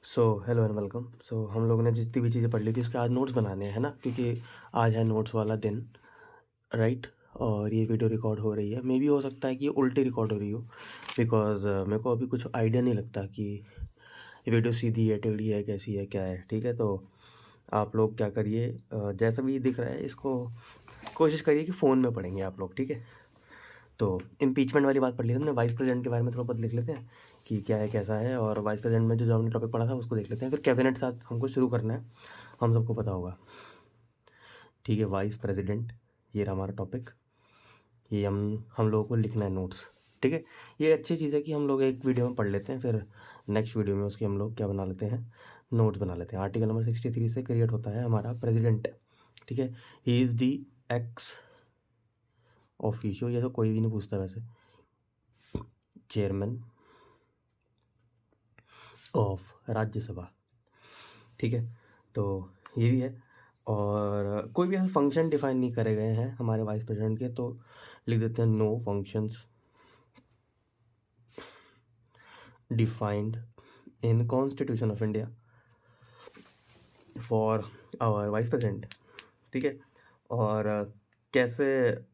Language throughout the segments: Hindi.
So hello and welcome. हम लोगों ने जितनी भी चीज़ें पढ़ ली थी उसके आज नोट्स बनाने हैं, है ना, क्योंकि आज है नोट्स वाला दिन, राइट। और ये वीडियो रिकॉर्ड हो रही है, मे भी हो सकता है कि ये उल्टी रिकॉर्ड हो रही हो, बिकॉज मेरे को अभी कुछ आइडिया नहीं लगता कि ये वीडियो सीधी है, टेढ़ी है, कैसी है, क्या है। ठीक है, तो आप लोग क्या करिए, जैसा भी दिख रहा है इसको कोशिश करिए कि फ़ोन में पढ़ेंगे आप लोग, ठीक है। तो इम्पीचमेंट वाली बात पढ़ ली हमने, वाइस प्रेसिडेंट के बारे में थोड़ा बहुत लिख लेते हैं कि क्या है, कैसा है। और वाइस प्रेसिडेंट में जो हमने टॉपिक पढ़ा था उसको देख लेते हैं, फिर कैबिनेट साथ हमको शुरू करना है, हम सबको पता होगा। ठीक है, वाइस प्रेसिडेंट, ये रहा हमारा टॉपिक। ये हम लोगों को लिखना है नोट्स, ठीक है। ये अच्छी चीज़ है कि हम लोग एक वीडियो में पढ़ लेते हैं, फिर नेक्स्ट वीडियो में उसकी हम लोग क्या बना लेते हैं, नोट्स बना लेते हैं। आर्टिकल नंबर 63 से क्रिएट होता है हमारा प्रेसिडेंट, ठीक है। He is the ex officio, ये तो कोई भी नहीं पूछता वैसे, चेयरमैन ऑफ राज्यसभा, ठीक है। तो ये भी है। और कोई भी ऐसा फंक्शन डिफाइन नहीं करे गए हैं हमारे वाइस प्रेसिडेंट के, तो लिख देते हैं no functions defined in constitution of India for our vice president, ठीक है। और कैसे,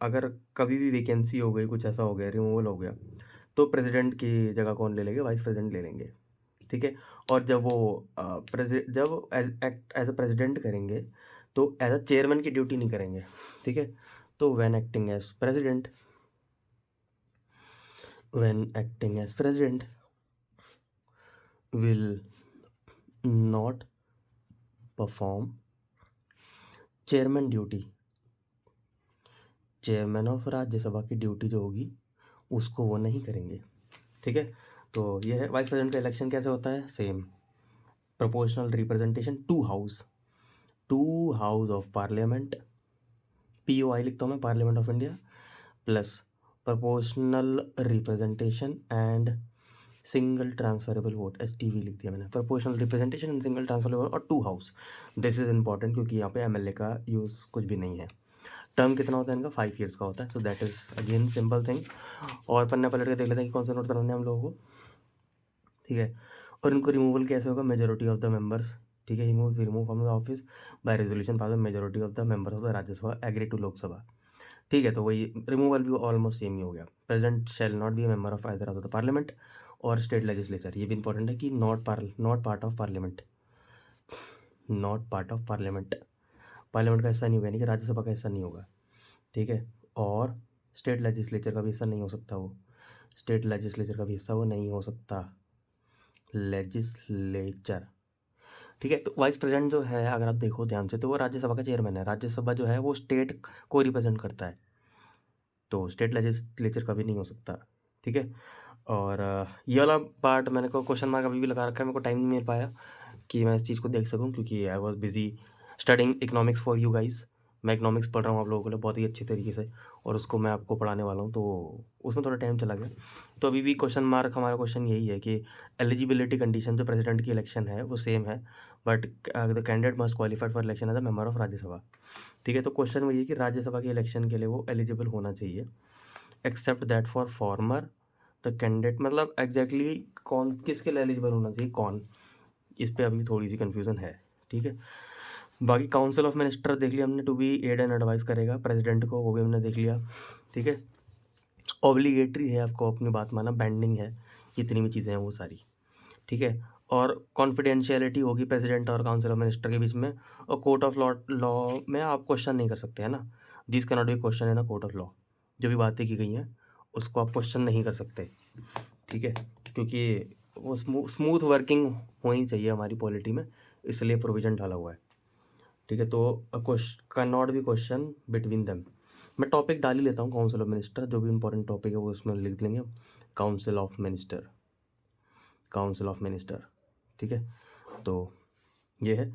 अगर कभी भी वैकेंसी हो गई, कुछ ऐसा हो गया, रिमूवल हो गया, तो प्रेसिडेंट की जगह कौन ले लेंगे, वाइस प्रेसिडेंट ले लेंगे, ठीक है। और जब वो जब एज अ प्रेसिडेंट करेंगे तो एज अ चेयरमैन की ड्यूटी नहीं करेंगे, ठीक है। तो when acting as president will not perform chairman duty, chairman of Rajya Sabha की ड्यूटी जो होगी उसको वो नहीं करेंगे, ठीक है। तो ये है वाइस प्रेसिडेंट का इलेक्शन कैसे होता है, same proportional representation to house of parliament, POI लिखता हूँ मैं, parliament of India, plus proportional representation and single transferable vote, STV लिख दिया मैंने, proportional representation and single transferable vote और 2 हाउस। दिस इज इंपॉर्टेंट क्योंकि यहाँ पे MLA का यूज़ कुछ भी नहीं है। टर्म कितना होता है इनका, 5 ईयर्स का होता है, so that is again simple thing. और पन्ना पलट के देख लेते हैं कि कौन सा नोट बनाने हैं हम लोगों को, ठीक है। और इनको रिमूवल कैसे होगा, मेजोरिटी ऑफ द मेंबर्स, ठीक है। Remove from the office by resolution pass by majority of the members of the Rajya Sabha agree to Lok Sabha, ठीक है। तो वही रिमूवल भी ऑलमोस्ट सेम ही हो गया। President shall not be member of either of the parliament और स्टेट लेजिस्लेचर, ये भी इंपॉर्टेंट है कि not part of parliament, not part of parliament, parliament का हिस्सा नहीं होगा, यानी कि राज्यसभा का हिस्सा नहीं होगा, ठीक है। और स्टेट लेजिस्लेचर का भी हिस्सा नहीं हो सकता, वो स्टेट लेजिस्लेचर का भी हिस्सा वो नहीं हो सकता, लेजिस्लेचर, ठीक है। तो वाइस प्रेसिडेंट जो है, अगर आप देखो ध्यान से, तो वो राज्यसभा का चेयरमैन है। राज्यसभा जो है वो स्टेट को रिप्रेजेंट करता है, तो स्टेट लेजिस्लेचर कभी नहीं हो सकता, ठीक है। और ये वाला पार्ट मैंने को क्वेश्चन मार्क अभी भी लगा रखा है, मेरे को टाइम नहीं मिल पाया कि मैं इस चीज़ को देख सकूं, क्योंकि I was busy studying economics for you guys. मैं इकोनॉमिक्स पढ़ रहा हूँ आप लोगों के लिए बहुत ही अच्छे तरीके से, और उसको मैं आपको पढ़ाने वाला हूँ, तो उसमें थोड़ा टाइम चला गया। तो अभी भी क्वेश्चन मार्क, हमारा क्वेश्चन यही है कि एलिजिबिलिटी कंडीशन जो प्रेसिडेंट की इलेक्शन है वो सेम है, but the candidate must qualified for election as a member of Rajya Sabha, ठीक है। तो क्वेश्चन वही है कि राज्यसभा के इलेक्शन के लिए वो एलिजिबल होना चाहिए, except that for former the candidate, मतलब एग्जैक्टली कौन किसके लिए एलिजिबल होना चाहिए, कौन, इस पे अभी थोड़ी सी कन्फ्यूज़न है, ठीक है। बाकी काउंसिल ऑफ मिनिस्टर देख लिया हमने, to be aid and advice करेगा प्रेसिडेंट को, वो भी हमने देख लिया, ठीक है। ऑब्लिगेटरी है, आपको अपनी बात माना, बैंडिंग है, जितनी भी चीज़ें हैं वो सारी, ठीक है। और कॉन्फिडेंशियलिटी होगी प्रेसिडेंट और काउंसिल ऑफ मिनिस्टर के बीच में। और कोर्ट ऑफ लॉ में आप क्वेश्चन नहीं कर सकते, है ना, this can not B question in a court of law, जो भी बातें की गई हैं उसको आप क्वेश्चन नहीं कर सकते, ठीक है। क्योंकि वो स्मूथ वर्किंग होनी चाहिए हमारी पॉलिटी में, इसलिए प्रोविज़न डाला हुआ है, ठीक है। तो can not B question between them. मैं टॉपिक डाल ही लेता हूँ, काउंसिल ऑफ मिनिस्टर, जो भी इंपॉर्टेंट टॉपिक है वो उसमें लिख लेंगे, council of minister, council of minister, ठीक है। तो ये है।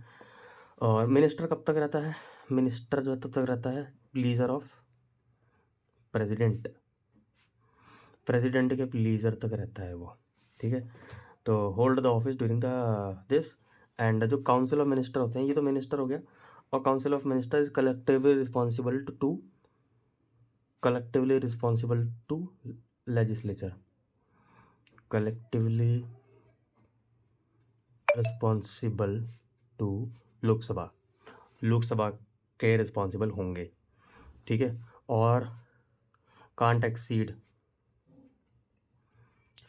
और मिनिस्टर कब तक रहता है, मिनिस्टर जो है तब तक रहता है प्लीजर ऑफ प्रेसिडेंट, प्रेसिडेंट के प्लीजर तक रहता है वो, ठीक है। तो hold the office during the this. And जो काउंसिल ऑफ मिनिस्टर होते हैं, ये तो मिनिस्टर हो गया, और council of minister is collectively responsible to legislature, collectively responsible to Lok Sabha, Lok Sabha के रिस्पॉन्सिबल होंगे, ठीक है। और कांट एक्सीड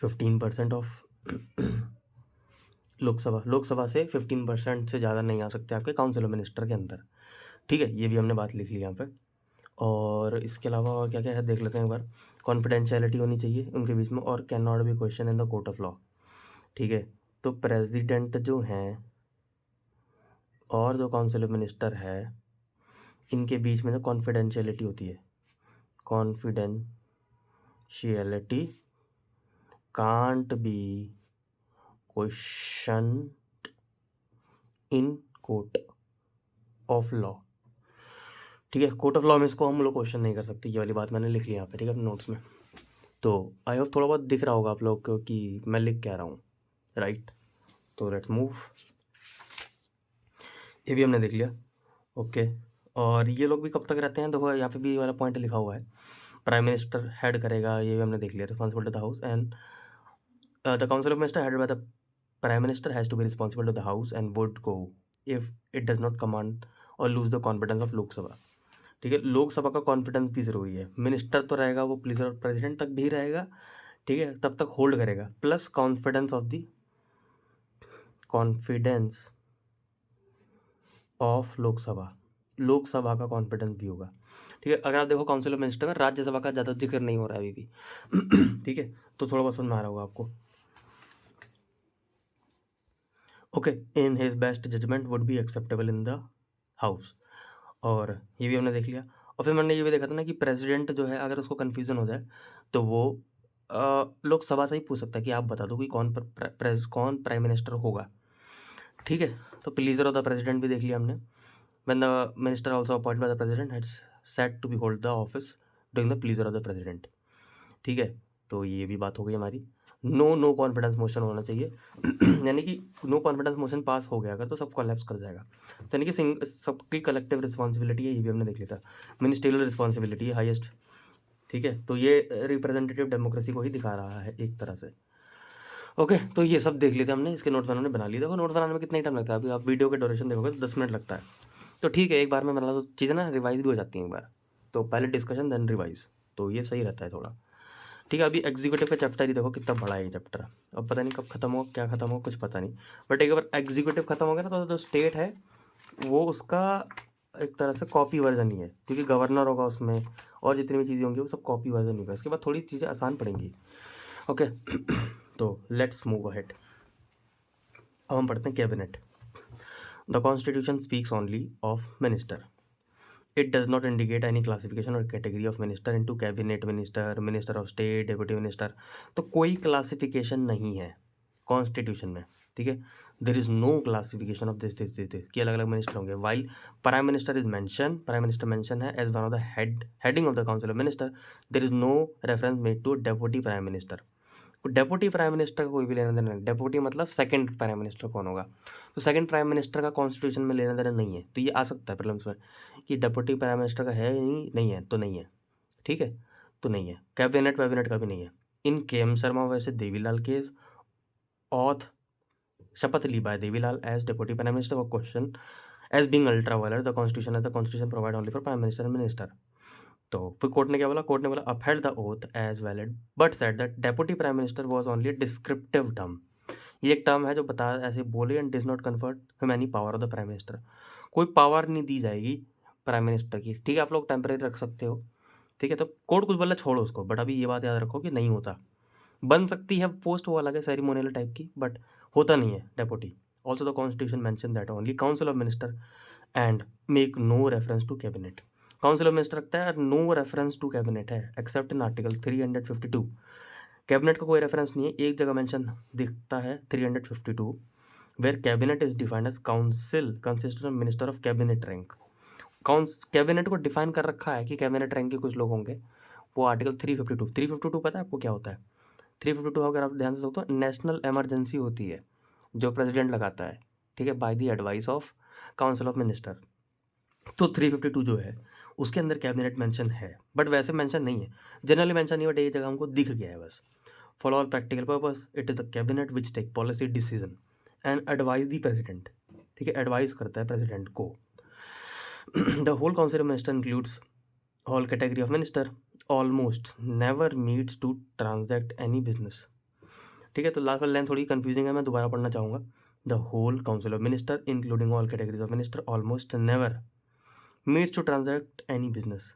15% ऑफ लोकसभा से 15% से ज़्यादा नहीं आ सकते आपके काउंसिल ऑफ मिनिस्टर के अंदर, ठीक है। ये भी हमने बात लिख ली यहाँ पे। और इसके अलावा और क्या क्या है देख लेते हैं एक बार। कॉन्फिडेंशियलिटी होनी चाहिए उनके बीच में, और can not B question in the court of law, ठीक है। तो प्रेसिडेंट जो हैं और जो काउंसिल ऑफ मिनिस्टर है, इनके बीच में जो कॉन्फिडेंशियलिटी होती है, confidentiality can't be question in court of law, ठीक है। कोर्ट ऑफ लॉ में इसको हम लोग क्वेश्चन नहीं कर सकते, ये वाली बात मैंने लिख ली यहाँ पे, ठीक है, अपने नोट्स में। तो आई होप थोड़ा बहुत दिख रहा होगा आप लोग को कि मैं लिख क्या रहा हूँ, राइट। तो लेट्स मूव, ये भी हमने देख लिया, ओके। और ये लोग भी कब तक रहते हैं, देखो यहाँ पे भी ये वाला पॉइंट लिखा हुआ है, प्राइम मिनिस्टर हेड करेगा, ये भी हमने देख लिया, responsible to the house and the council of minister headed by the prime minister has to be responsible to the house and would go if it does not command और lose the confidence of Lok Sabha, ठीक है। लोकसभा का कॉन्फिडेंस भी जरूरी है, मिनिस्टर तो रहेगा वो प्रेसिडेंट तक भी रहेगा, ठीक है, तब तक होल्ड करेगा, प्लस कॉन्फिडेंस ऑफ लोकसभा का कॉन्फिडेंस भी होगा, ठीक है। अगर आप देखो काउंसिल ऑफ मिनिस्टर में राज्यसभा का ज़्यादा जिक्र नहीं हो रहा है अभी भी ठीक है, तो थोड़ा बहुत समझ में आ रहा होगा आपको, okay. In his best judgement would be acceptable in the house, और ये भी हमने देख लिया। और फिर मैंने ये भी देखा था ना कि प्रेसिडेंट जो है अगर उसको कन्फ्यूज़न हो जाए तो वो लोकसभा से ही पूछ सकता है कि आप बता दो कि कौन प्राइम मिनिस्टर होगा, ठीक है। तो प्लीजर ऑफ द प्रेसिडेंट भी देख लिया हमने। When the minister also appointed by the president has set to be hold the office during the pleasure of the president, ठीक है। तो ये भी बात हो गई हमारी। नो कॉन्फिडेंस मोशन होना चाहिए यानी कि नो कॉन्फिडेंस मोशन पास हो गया अगर तो सब कोलैप्स कर जाएगा, तो यानी कि सबकी कलेक्टिव रिस्पॉन्सिबिलिटी है, ये भी हमने देख लिया था। मिनिस्ट्रियल रिस्पॉन्सिबिलिटी है हाईएस्ट, ठीक है। तो ये रिप्रेजेंटेटिव डेमोक्रेसी को ही दिखा रहा है एक तरह से, ओके। तो ये सब देख लेते हमने, इसके नोट्स मैंने बना लिए। देखो नोट्स बनाने में कितना टाइम लगता है, अभी आप वीडियो के ड्यूरेशन देखोगे तो 10 मिनट लगता है, तो ठीक है, एक बार में बना तो चीज़ें ना रिवाइज भी हो जाती हैं एक बार, तो पहले डिस्कशन देन रिवाइज, तो ये सही रहता है थोड़ा, ठीक है। अभी एग्जीक्यूटिव का चैप्टर ही देखो कितना बड़ा है ये चैप्टर, अब पता नहीं कब खत्म हो, क्या खत्म हो, कुछ पता नहीं, बट एक बार एग्जीक्यूटिव खत्म हो गया ना तो जो स्टेट है वो उसका एक तरह से कॉपी वर्जन ही है, क्योंकि गवर्नर होगा उसमें और जितनी भी चीज़ें होंगी वो सब कॉपी वर्जन होगा, इसके बाद थोड़ी चीज़ें आसान पड़ेंगी, ओके तो लेट्स मूव अहेड। अब हम पढ़ते हैं cabinet. The constitution speaks only of minister, it does not indicate any classification or category of minister into cabinet minister, minister of state, deputy minister, तो कोई क्लासिफिकेशन नहीं है कॉन्स्टिट्यूशन में, ठीक है। There is no classification of this कि अलग अलग मिनिस्टर होंगे, while prime minister is mention, prime minister mention है as one of the heading of the council of minister, there is no reference made to deputy prime minister. Deputy prime minister का कोई भी लेना देना नहीं, डेप्यूटी मतलब सेकंड प्राइम मिनिस्टर कौन होगा, तो सेकंड प्राइम मिनिस्टर का कॉन्स्टिट्यूशन में लेना देना नहीं है, तो ये आ सकता है प्रीलिम्स में कि डेप्यूटी प्राइम मिनिस्टर का है नहीं है, तो नहीं है, ठीक है, तो नहीं है। कैबिनेट वैबिनेट का भी नहीं है। इन के.एम. शर्मा वैसे देवीलाल केस ऑथ शपथ ली by Devi Lal as deputy prime minister for question as being ultra violet the constitution provide only for prime minister and minister. तो फिर कोर्ट ने क्या बोला, कोर्ट ने बोला upheld the oath as valid but said that deputy prime minister was only a descriptive term, ये एक टर्म है जो बता ऐसे बोले and does not confer him any power of the prime minister, कोई पावर नहीं दी जाएगी प्राइम मिनिस्टर की, ठीक है। आप लोग टेम्परेरी रख सकते हो, ठीक है। तो कोर्ट कुछ बोला छोड़ो उसको, बट अभी ये बात याद रखो कि नहीं होता, बन सकती है पोस्ट वो अलग है सेरिमोनियल टाइप की, बट होता नहीं है deputy. Also the constitution mention that only council of minister and make no reference to cabinet, council of minister रखता है, नो रेफरेंस टू कैबिनेट है एक्सेप्ट इन आर्टिकल 352, कैबिनेट का कोई रेफरेंस नहीं है, एक जगह मेंशन दिखता है 352 where cabinet is defined as council consisting of minister of cabinet rank, cabinet को डिफाइन कर रखा है कि कैबिनेट रैंक के कुछ लोग होंगे, वो आर्टिकल 352 पता है आपको क्या होता है 352, अगर आप ध्यान से देखो तो नेशनल इमरजेंसी होती है जो प्रेसिडेंट लगाता है, ठीक है, by the advice of council of minister. तो 352 जो है उसके अंदर कैबिनेट मेंशन है, बट वैसे मेंशन नहीं है, जनरली मेंशन नहीं, बट एक जगह हमको दिख गया है बस। For all practical purpose it is the cabinet which take policy decision and advise the president, ठीक है, एडवाइस करता है प्रेसिडेंट को। The whole council of minister includes all category of minister, almost never meets to transact any business, ठीक है। तो लास्ट वाली लाइन थोड़ी कंफ्यूजिंग है, मैं दोबारा पढ़ना चाहूँगा। The whole council of minister including all categories of minister almost never meets to transact any business,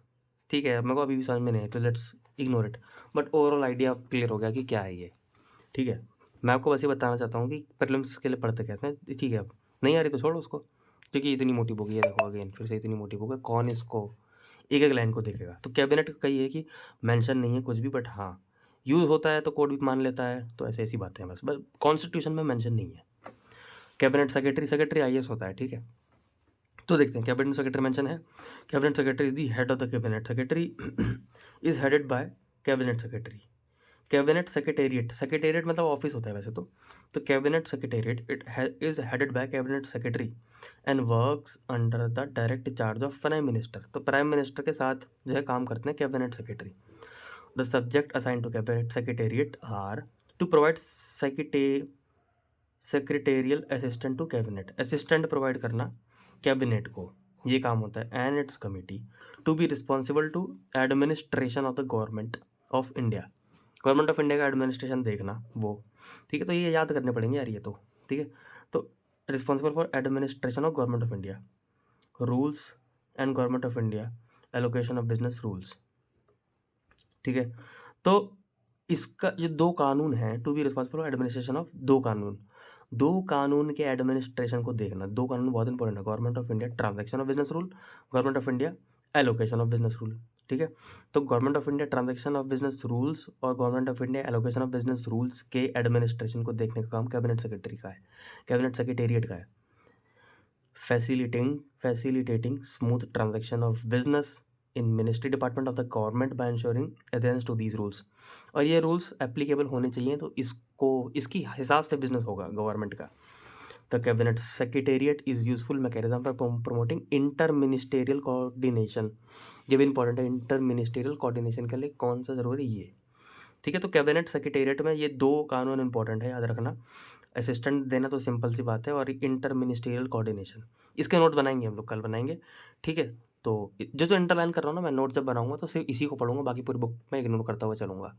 ठीक है। मेरे को अभी भी समझ में नहीं है तो let's ignore it, but overall idea clear हो गया कि क्या है ये, ठीक है। मैं आपको बस ये बताना चाहता हूँ कि प्रीलिम्स के लिए पढ़ते कैसे हैं, ठीक है। अब नहीं आ रही तो छोड़ो उसको, क्योंकि इतनी मोटी बुक है, देखो अगेन फिर से इतनी मोटी बुक है, कौन इसको एक एक लाइन को देखेगा। तो कैबिनेट का ये है कि मेंशन नहीं है कुछ भी, बट हाँ यूज़ होता है तो कोड भी मान लेता है, तो ऐसी ऐसी बातें हैं बस कॉन्स्टिट्यूशन में मेंशन नहीं है। कैबिनेट सेक्रेटरी, सेक्रेटरी आईएएस होता है, ठीक है। तो देखते हैं, कैबिनेट सेक्रेटरी मेंशन है, cabinet secretary is the head of the cabinet, secretary is headed by cabinet secretary. Cabinet secretariat, secretariat मतलब ऑफिस होता है वैसे तो cabinet secretariat it is headed by cabinet secretary and works under the direct charge of prime minister. तो प्राइम मिनिस्टर के साथ जो है काम करते हैं cabinet secretary. The subject assign to cabinet secretariat are to provide secretarial assistant to cabinet, assistant provide करना कैबिनेट को, ये काम होता है। And it's committee to be responsible to administration of the government of India, government of India का एडमिनिस्ट्रेशन देखना वो, ठीक है। तो ये याद करने पड़ेंगे यार ये तो, ठीक है। तो responsible for administration of government of India, rules and government of India, allocation of business rules, ठीक है। तो इसका ये दो कानून हैं, to be responsible for administration of दो कानून के एडमिनिस्ट्रेशन को देखना। दो कानून बहुत इंपॉर्टेंट है, government of India transaction of business rule, government of India allocation of business rule, ठीक है। तो government of India transaction of business rules और government of India allocation of business rules के एडमिनिस्ट्रेशन को देखने का काम कैबिनेट सेक्रेटरी का है, कैबिनेट सेक्रेटेरिएट का है। facilitating smooth transaction of business in ministry department of the government by ensuring adherence to these rules। और ये रूल्स एप्लीकेबल होने चाहिए, तो इसकी हिसाब से बिजनेस होगा गवर्नमेंट का। The cabinet secretariat is useful mechanism for promoting inter ministerial coordination. ये भी इंपॉर्टेंट है, इंटर मिनिस्टेरियल कोऑर्डिनेशन के लिए कौन सा जरूरी है ये, ठीक है। तो कैबिनेट सेक्रेटेरिएट में ये दो कानून इंपॉर्टेंट है, याद रखना। असिस्टेंट देना तो सिंपल सी बात है, और इंटर मिनिस्टेरियल कोऑर्डिनेशन, इसके नोट बनाएंगे हम लोग, कल बनाएंगे, ठीक है। तो जो इंटरलाइन कर रहा हूँ ना मैं, नोट जब बनाऊंगा तो सिर्फ इसी को पढ़ूंगा, बाकी पूरी बुक में इग्नोर करता हुआ चलूंगा,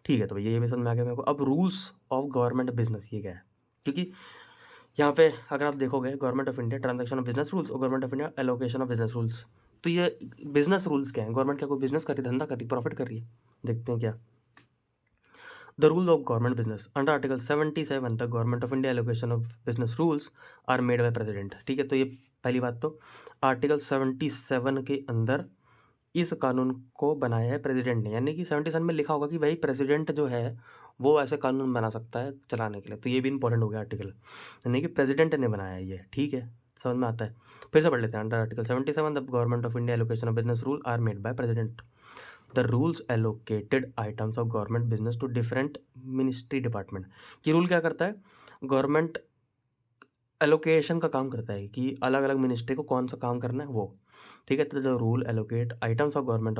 ठीक है। तो ये भी समझ में आ गया मेरे को। अब रूल्स ऑफ गवर्नमेंट बिजनेस ये क्या है, क्योंकि यहाँ पे अगर आप देखोगे government of India transaction of business rules और government of India allocation of business rules, तो ये बिजनेस रूल्स क्या है, गवर्नमेंट क्या कोई बिजनेस कर रही, धंधा कर रही, प्रॉफिट कर रही है, देखते हैं क्या। The rules of government business under Article 77 the Government of India allocation of business rules are made by President, ठीक है। तो ये पहली बात, तो आर्टिकल 77 के अंदर इस कानून को बनाया है प्रेसिडेंट ने, यानी कि 77 में लिखा होगा कि भाई प्रेसिडेंट जो है वो ऐसे कानून बना सकता है चलाने के लिए। तो ये भी इंपॉर्टेंट हो गया आर्टिकल, यानी कि प्रेसिडेंट ने बनाया है ये, ठीक है, समझ में आता है। फिर से पढ़ लेते हैं। Under article 77 the government of India allocation of business rule are made by president. The rules allocated items of government business to different ministry department. ये रूल क्या करता है, गवर्नमेंट एलोकेशन का काम करता है कि अलग अलग मिनिस्ट्री को कौन सा काम करना है वो, ठीक है। तो the rule allocate items of government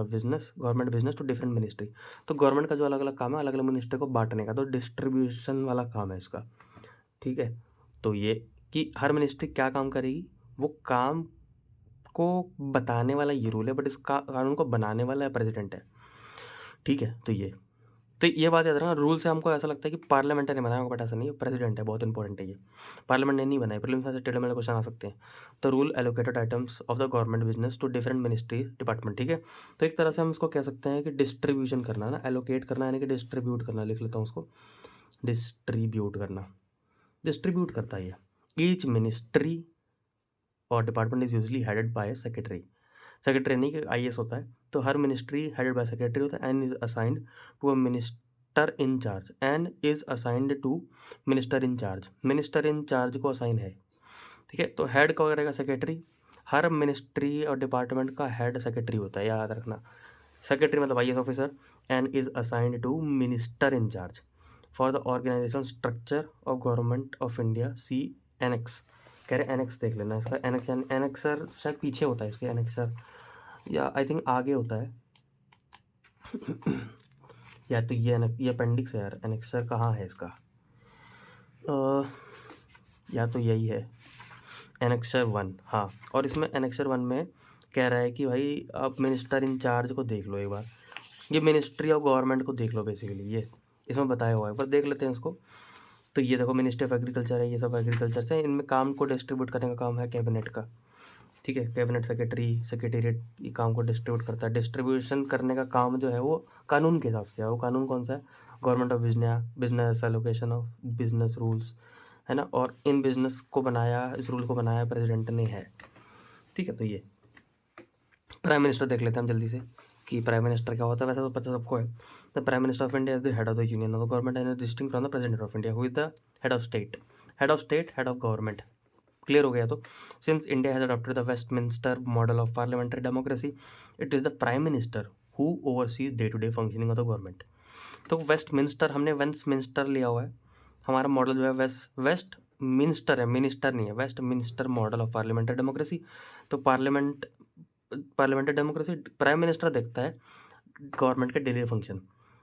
business to different ministry. तो गवर्नमेंट का जो अलग अलग काम है, अलग अलग मिनिस्ट्री को बांटने का, तो डिस्ट्रीब्यूशन वाला काम है इसका, ठीक है। तो ये कि हर मिनिस्ट्री क्या काम करेगी, वो काम को बताने वाला ये रूल है, बट इस कानून को बनाने वाला है प्रेसिडेंट है, ठीक है। तो ये बात याद रखना, रूल से हमको ऐसा लगता है कि पार्लियामेंट ने बनाया होगा, बट ऐसा नहीं है, प्रेसिडेंट है, बहुत इंपॉर्टेंट है ये, पार्लियामेंट ने नहीं बनाया। प्रीलिम्स में से टेढ़े मेढ़े क्वेश्चन आ सकते हैं। तो rule allocated items of the government business to different ministry department, ठीक है। तो एक तरह से हम इसको कह सकते हैं कि डिस्ट्रीब्यूशन करना ना, एलोकेट करना यानी कि डिस्ट्रीब्यूट करना, लिख लेता हूँ उसको, डिस्ट्रीब्यूट करना, डिस्ट्रीब्यूट करता है ये। ईच मिनिस्ट्री और department is usually headed by secretary, secretary नहीं कि आईएएस होता है, तो हर मिनिस्ट्री हेडेड बाय सेक्रेटरी होता है and is assigned to a minister in charge, minister in charge को असाइन है, ठीक है। तो हेड का रहेगा सेक्रेटरी, हर मिनिस्ट्री और डिपार्टमेंट का हेड सेक्रेटरी होता है, याद रखना। सेक्रेटरी मतलब IAS officer, and is assigned to minister in charge for the organisation structure of government of India, see annex, कह रहे एनेक्स देख लेना इसका, एनेक्स एनेक्सर शायद पीछे होता है इसके, एनेक्सर या आई थिंक आगे होता है या तो ये अपेंडिक्स है यार, एनेक्सर कहाँ है इसका, या तो यही है एनेक्सर 1। हाँ, और इसमें एनेक्सर 1 में कह रहा है कि भाई आप मिनिस्टर इंचार्ज को देख लो एक बार, ये मिनिस्ट्री ऑफ गवर्नमेंट को देख लो बेसिकली, ये इसमें बताया हुआ है, पर देख लेते हैं इसको। तो ये देखो मिनिस्ट्री ऑफ एग्रीकल्चर है, ये सब एग्रीकल्चर से, इनमें काम को डिस्ट्रीब्यूट करने का काम है कैबिनेट का, ठीक है। कैबिनेट सेक्रेटरी सेक्रेटेरिएट ये काम को डिस्ट्रीब्यूट करता है। डिस्ट्रीब्यूशन करने का काम जो है वो कानून के हिसाब से है। वो कानून कौन सा है? Government of business allocation of business rules, है ना। और इन बिजनेस को बनाया, इस रूल को बनाया प्रेसिडेंट ने है, ठीक है। तो ये प्राइम मिनिस्टर देख लेते हैं हम जल्दी से कि प्राइम मिनिस्टर क्या होता है। वैसे तो पता सबको है, the prime minister of India is the head of the union of the government and distinct from the president of India who is the head of state. Head of state, head of government, clear हो गया। तो since India has adopted the Westminster model of parliamentary democracy, it is the prime minister who oversees day to day functioning of the government. तो वेस्टमिंस्टर, हमने वेस्टमिंस्टर लिया हुआ है, हमारा मॉडल जो है वेस्ट मिनिस्टर है, मिनिस्टर नहीं है, Westminster model of parliamentary democracy. तो पार्लियामेंट्री डेमोक्रेसी, प्राइम मिनिस्टर देखता है गवर्नमेंट के daily function.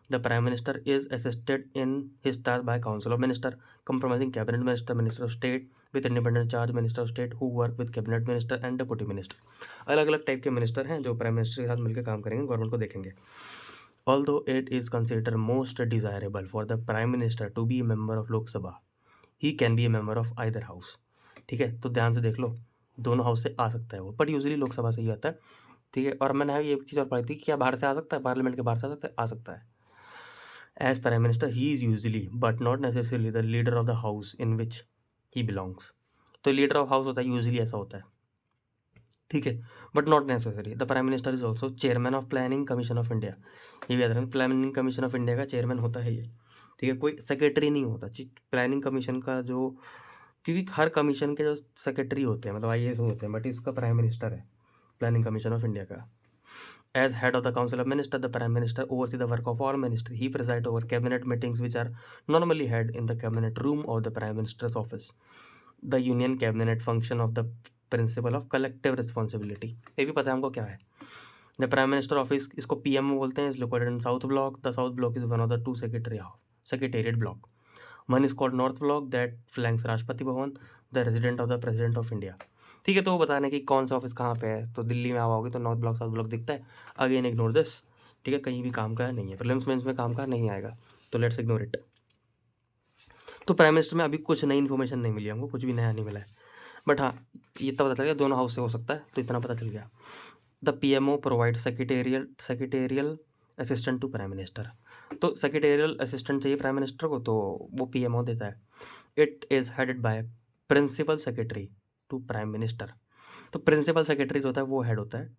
The prime minister is assisted in his task by council of minister compromising cabinet minister, minister of state with independent charge, minister of state who work with cabinet minister and deputy minister. अलग अलग टाइप के मिनिस्टर हैं जो प्राइम मिनिस्टर के साथ मिलकर काम करेंगे, गवर्नमेंट को देखेंगे। Although it is considered most desirable for the prime minister to be a member of Lok Sabha, he can be a member of either house। ठीक है, तो ध्यान से देख लो, दोनों हाउस से आ सकता है वो, बट यूजली लोकसभा से ही आता है, ठीक है। और मैंने ये चीज़ और पढ़ी थी कि क्या बाहर से आ सकता है, पार्लियामेंट के बाहर से आ सकता है। As prime minister he is usually but not necessarily the leader of the house in which he belongs. तो लीडर ऑफ हाउस होता है, यूजली ऐसा होता है, ठीक है, but not necessary. The prime minister is also chairman of planning commission of India. ये भी याद रखना, प्लानिंग कमीशन ऑफ इंडिया का चेयरमैन होता है ये, ठीक है। कोई सेक्रेटरी नहीं होता प्लानिंग कमीशन का, जो क्योंकि हर कमीशन के जो सेक्रेटरी होते हैं, मतलब IAS होते हैं, बट इसका प्राइम मिनिस्टर है प्लानिंग कमीशन ऑफ इंडिया का। As head of the council of minister, the prime minister oversee the work of all ministry. He preside over cabinet meetings which are normally head in the cabinet room of the prime minister's office. The union cabinet function of the principle of collective responsibility, ये भी पता है हमको क्या है। द प्राइम मिनिस्टर ऑफिस, इसको PMO बोलते हैं, is located in south block. The south block is one of the two secretariat block. One is called north block that flanks Rashtrapati Bhavan, the resident of the president of India. ठीक है, तो वो बताने कि कौन सा ऑफिस कहाँ पे है, तो दिल्ली में आओगे तो नॉर्थ ब्लॉक साउथ ब्लॉक दिखता है। अगेन इग्नोर दिस, ठीक है, कहीं भी काम का नहीं है, प्रीलिम्स मेंस में काम का नहीं आएगा, तो लेट्स इग्नोर इट। तो प्राइम मिनिस्टर में अभी कुछ नई इन्फॉर्मेशन नहीं मिली हमको, कुछ भी नया नहीं मिला है, बट हाँ ये तो पता चल गया दोनों हाउस से हो सकता है, तो इतना पता चल गया। The PMO provide secretarial assistant to prime minister. तो सेक्रेटेरियल असिस्टेंट चाहिए प्राइम मिनिस्टर को, तो वो PMO देता है। It is headed by principal secretary to prime minister. तो प्रिंसिपल सेक्रेटरी जो होता है वो हेड होता है,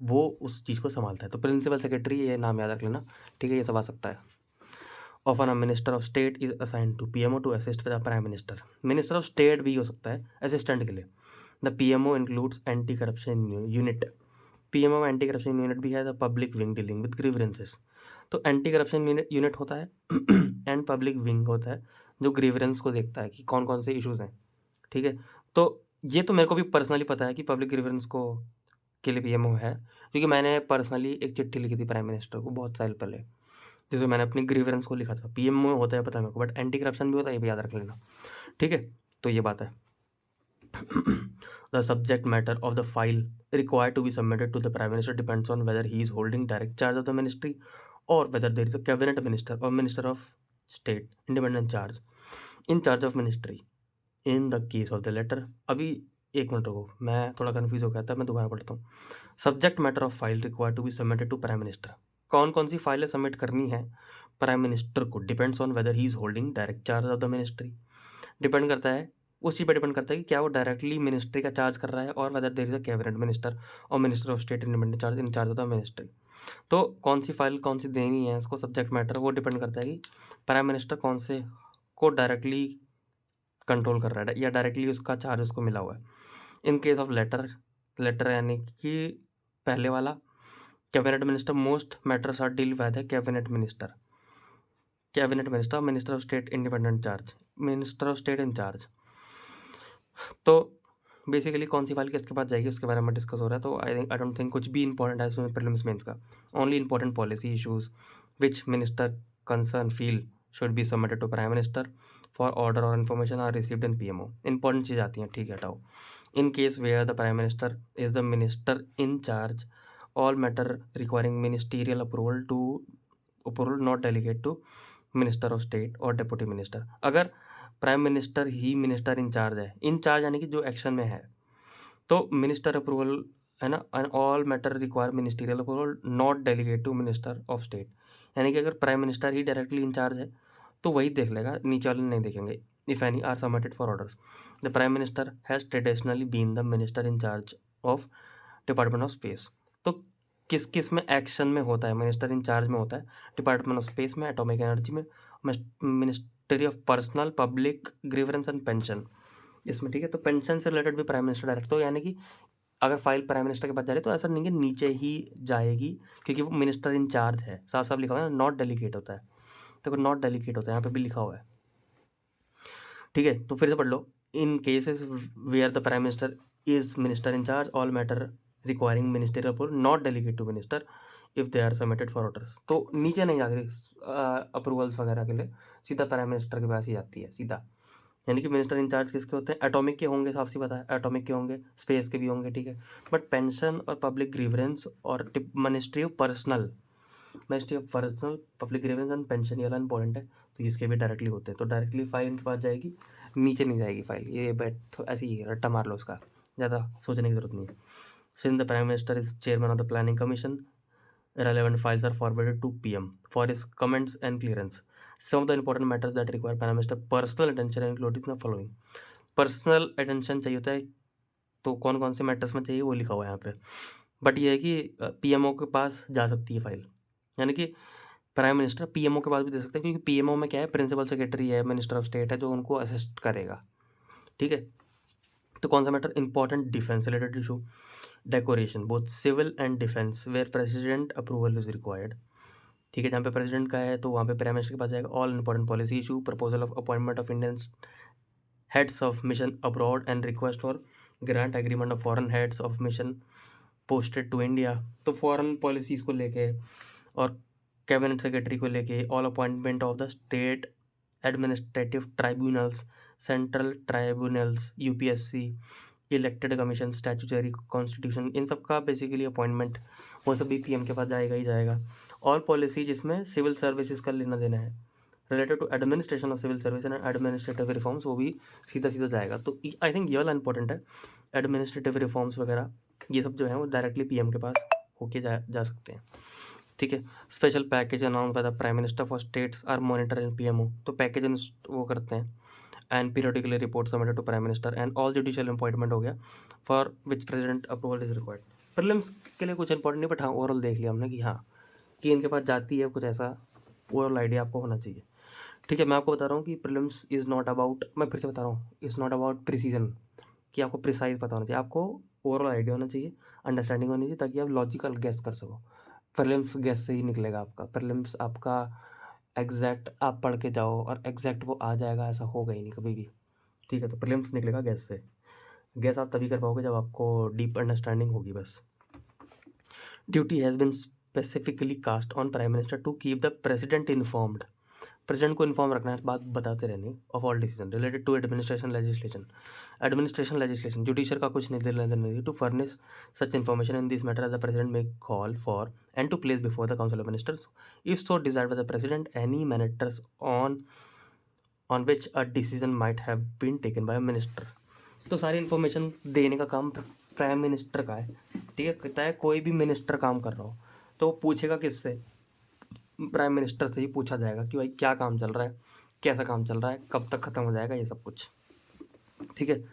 वो उस चीज़ को संभालता है। तो प्रिंसिपल सेक्रेटरी, ये नाम याद रख लेना, ठीक है, ये सब आ सकता है। Often a minister of state is assign to PMO to assist with the prime minister. Minister of state भी हो सकता है असिस्टेंट के लिए। The PMO includes anti corruption unit. PMO anti corruption unit भी है, the public wing dealing with grievances. तो एंटी करप्शन यूनिट होता है एंड पब्लिक विंग होता है जो ग्रीवरेंस को देखता है कि कौन कौन से इश्यूज़ हैं, ठीक है। तो ये तो मेरे को भी पर्सनली पता है कि पब्लिक ग्रीवरेंस को के लिए PMO है, क्योंकि मैंने पर्सनली एक चिट्ठी लिखी थी प्राइम मिनिस्टर को बहुत साल पहले, जिसमें मैंने अपनी ग्रीवरेंस को लिखा था। PMO होता है पता है मेरे को, बट एंटी करप्शन भी होता है, ये भी याद रख लेना, ठीक है। तो ये बात है। The subject matter of the file required to be submitted to the Prime Minister depends on whether he is holding direct charge of the ministry or whether there is a cabinet minister or minister of state independent charge in charge of ministry. In the case of the letter, अभी एक मिनट रुको, मैं थोड़ा कन्फ्यूज हो गया था, मैं दोबारा पढ़ता हूँ। Subject matter of file required to be submitted to prime minister. कौन कौन सी फाइलें सबमिट करनी है प्राइम मिनिस्टर को, depends on whether he is holding direct charge of the ministry. Depend करता है, उस चीज़ पर डिपेंड करता है कि क्या वो डायरेक्टली मिनिस्ट्री का चार्ज कर रहा है, और whether there is a cabinet minister और minister of state independent charge in charge of the ministry. तो कौन सी फाइल कौन सी देनी है इसको, सब्जेक्ट मैटर, वो डिपेंड करता है कि प्राइम मिनिस्टर कौन से को डायरेक्टली कंट्रोल कर रहा है या डायरेक्टली उसका चार्ज उसको मिला हुआ है। इन केस ऑफ लेटर यानी कि पहले वाला cabinet minister, most matters are deal by the cabinet minister, minister of state independent charge, minister of state in charge. तो बेसिकली कौन सी फाइल किसके पास जाएगी उसके बारे में डिस्कस हो रहा है। तो आई डोंट थिंक कुछ भी इंपॉर्टेंट है इसमें प्रीलिम्स मेंस का। Only important policy issues which minister concern feel should be submitted to Prime Minister for order और information are received in PMO। Important चीज़ आती हैं, ठीक है, हटाओ। In case where the prime minister is the minister in charge, all matter requiring ministerial approval not delegate to minister of state और डेप्यूटी मिनिस्टर। अगर प्राइम मिनिस्टर ही मिनिस्टर इन चार्ज है, इन चार्ज यानी कि जो एक्शन में है, तो मिनिस्टर अप्रूवल है ना, and all matter require ministerial approval not delegate to minister of state. यानी कि अगर प्राइम मिनिस्टर ही डायरेक्टली इन चार्ज है तो वही देख लेगा, नीचे वाले नहीं देखेंगे। If any are submitted for orders, the prime minister has traditionally been the minister in charge of department of space. तो किस किस में एक्शन में होता है, मिनिस्टर इन चार्ज में होता है डिपार्टमेंट ऑफ स्पेस में, एटॉमिक एनर्जी में, ministry of personnel public grievance and pension इसमें, ठीक है। तो पेंशन से रिलेटेड भी प्राइम मिनिस्टर डायरेक्ट, तो यानी कि अगर फाइल प्राइम मिनिस्टर के पास जा रही है तो ऐसा नहीं कि नीचे ही जाएगी, क्योंकि वो मिनिस्टर इन चार्ज है, साफ साफ लिखा हुआ है ना, नॉट डेलीगेट होता है। तो नॉट डेलीगेट होता है, यहाँ पे भी लिखा हुआ है, ठीक है। तो फिर से पढ़ लो, in cases where the prime minister is minister in charge, all matter requiring ministerial approval not delegate to minister if they are submitted for orders. तो नीचे नहीं जाती अप्रूवल्स वगैरह के लिए, सीधा प्राइम मिनिस्टर के पास ही आती है सीधा। यानी कि मिनिस्टर इंचार्ज किसके होते हैं, एटॉमिक के होंगे, साफ सी पता है, एटॉमिक के होंगे, स्पेस के भी होंगे, ठीक है। बट पेंशन और पब्लिक ग्रीवेंस और ministry of personnel public grievance and pension, ये वाला इंपॉर्टेंट है, तो इसके भी डायरेक्टली होते हैं। तो डायरेक्टली फाइल इनके पास जाएगी, नीचे नहीं जाएगी फाइल, ये बैठ तो ऐसे ही रट्टा मार लो, उसका ज़्यादा सोचने की जरूरत नहीं है। Since the prime minister is chairman of the planning commission, relevant files are forwarded to PM for his comments and clearance. Some of the important matters that require Prime Minister personal attention including the following. Personal attention चाहिए होता है, तो कौन कौन से मैटर्स में चाहिए वो लिखा हुआ है यहाँ पे। बट ये है कि PMO के पास जा सकती है फाइल, यानी कि प्राइम मिनिस्टर PMO के पास भी दे सकते हैं, क्योंकि PMO में क्या है, प्रिंसिपल सेक्रेटरी है, मिनिस्टर ऑफ स्टेट है, जो उनको असिस्ट करेगा, ठीक है। तो कौन सा matter, important defence related issue, decoration both civil and defence where president approval is required, ठीक है। जहाँ पे प्रेसिडेंट का है तो वहाँ पे प्राइम मिनिस्टर के पास जाएगा। All important policy issue, proposal of appointment of Indian heads of mission abroad and request for grant agreement of foreign heads of mission posted to India, तो फॉरेन पॉलिसीज़ को लेके और कैबिनेट सेक्रेटरी को लेके, all appointment of the state administrative tribunals, central tribunals, UPSC, elected commission, statutory constitution, इन सब का बेसिकली अपॉइंटमेंट वो सब भी PM के पास जाएगा ही जाएगा। ऑल पॉलिसी जिसमें सिविल सर्विसेज का लेना देना है, related to administration of civil service and administrative reforms, वो भी सीधा सीधा जाएगा। तो आई थिंक ये वाला इंपॉर्टेंट है, एडमिनिस्ट्रेटिव रिफॉर्म्स वगैरह ये सब जो है वो डायरेक्टली PM के पास होके जा सकते हैं, ठीक है। Special package announce by the prime minister for states are monitor in PMO, तो पैकेज वो करते हैं, and periodically report submitted to prime minister and all judicial appointment हो गया for which president approval is required. Prelims के लिए कुछ इंपॉर्टेंट नहीं, बट हाँ ओवरऑल देख लिया हमने कि हाँ कि इनके पास जाती है, कुछ ऐसा ओवरऑल आइडिया आपको होना चाहिए, ठीक है। मैं आपको बता रहा हूँ कि प्रीलिम्स इज़ नॉट अबाउट, मैं फिर से बता रहा हूँ, इज़ नॉट अबाउट प्रिसीजन, कि आपको प्रिसाइज पता होना चाहिए, आपको ओवरऑल आइडिया होना चाहिए, अंडरस्टैंडिंग होनी चाहिए, ताकि आप लॉजिकल गेस कर सको। प्रीलिम्स गेस से ही निकलेगा आपका, प्रीलिम्स आपका एग्जैक्ट आप पढ़ के जाओ और एग्जैक्ट वो आ जाएगा, ऐसा होगा ही नहीं कभी भी, ठीक है। तो प्रीलिम्स निकलेगा गैस से, गैस आप तभी कर पाओगे जब आपको डीप अंडरस्टैंडिंग होगी बस। Duty has been specifically cast on prime minister to keep the president informed, president को इन्फॉर्म रखना है, बात बताते रहने of all decision related to administration legislation, judicial का कुछ नहीं देना देना, to furnish such information in this matter as the president may call for and to place before the council of ministers if so desired by the president any matters on which a decision might have been taken by minister. तो सारी इन्फॉर्मेशन देने का काम प्राइम मिनिस्टर का है, ठीक है। कहता है कोई भी मिनिस्टर काम कर रहा हो तो वो पूछेगा किससे, प्राइम मिनिस्टर से ही पूछा जाएगा कि भाई क्या काम चल रहा है, कैसा काम चल रहा है, कब तक ख़त्म हो जाएगा, ये सब कुछ, ठीक है।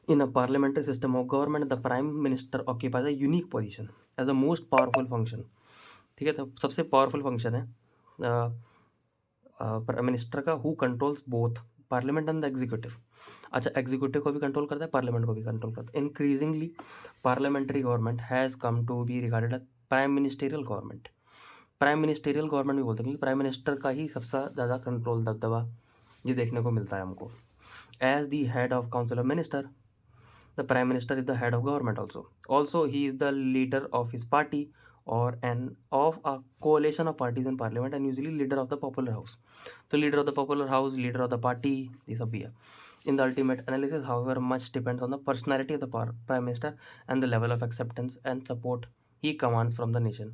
In a parliamentary system of government the prime minister occupies a unique position as the most powerful function, ठीक है। तो सबसे पावरफुल फंक्शन है प्राइम मिनिस्टर का, who controls both parliament and the executive. अच्छा, एग्जीक्यूटिव को भी कंट्रोल करता है, पार्लियामेंट को भी कंट्रोल करता है। Increasingly parliamentary government has come to be regarded as prime ministerial government, prime ministerial government भी बोलते हैं, क्योंकि प्राइम मिनिस्टर का ही सबसे ज़्यादा कंट्रोल दबदबा ये देखने को मिलता है हमको। As the head of council of minister the prime minister is the head of government also he is the leader of his party or an of a coalition of parties in parliament and usually leader of the popular house. तो leader of the popular house, leader of the party, ये सब भी है. In the ultimate analysis, however, much depends on the personality of the prime minister and the level of acceptance and support he commands from the nation,